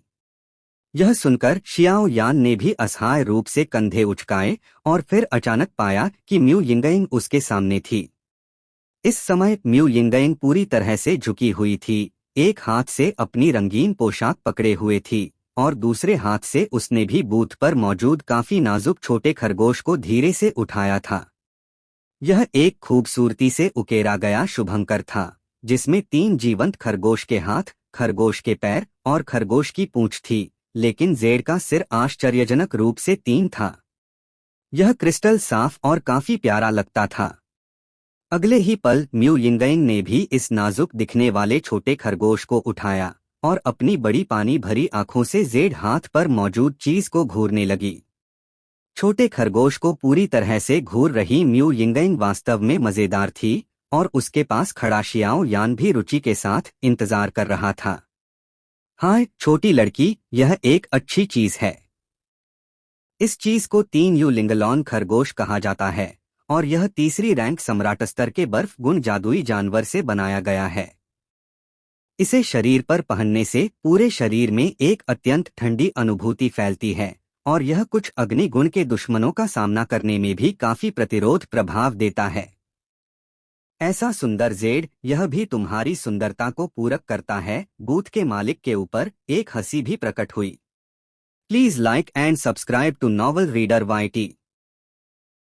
यह सुनकर शियाओ यान ने भी असहाय रूप से कंधे उचकाए और फिर अचानक पाया कि म्यू यिंगयिंग उसके सामने थी। इस समय म्यू यिंगयिंग पूरी तरह से झुकी हुई थी, एक हाथ से अपनी रंगीन पोशाक पकड़े हुए थी और दूसरे हाथ से उसने भी बूथ पर मौजूद काफी नाजुक छोटे खरगोश को धीरे से उठाया था। यह एक खूबसूरती से उकेरा गया शुभंकर था, जिसमें 3 जीवंत खरगोश के हाथ, खरगोश के पैर और खरगोश की पूंछ थी, लेकिन जेड का सिर आश्चर्यजनक रूप से 3 था। यह क्रिस्टल साफ और काफी प्यारा लगता था। अगले ही पल म्यू यिंगयिंग ने भी इस नाजुक दिखने वाले छोटे खरगोश को उठाया और अपनी बड़ी पानी भरी आंखों से जेड हाथ पर मौजूद चीज को घूरने लगी। छोटे खरगोश को पूरी तरह से घूर रही म्यू यिंगयिंग वास्तव में मजेदार थी और उसके पास खड़ा शियाओ यान भी रुचि के साथ इंतजार कर रहा था। हाँ छोटी लड़की, यह एक अच्छी चीज है। इस चीज को 3 यू लिंगलॉन खरगोश कहा जाता है और यह तीसरी रैंक सम्राट स्तर के बर्फ गुण जादुई जानवर से बनाया गया है। इसे शरीर पर पहनने से पूरे शरीर में एक अत्यंत ठंडी अनुभूति फैलती है और यह कुछ अग्नि गुण के दुश्मनों का सामना करने में भी काफी प्रतिरोध प्रभाव देता है। ऐसा सुंदर जेड, यह भी तुम्हारी सुंदरता को पूरक करता है। बूथ के मालिक के ऊपर एक हंसी भी प्रकट हुई। Please like and subscribe to novel reader YT।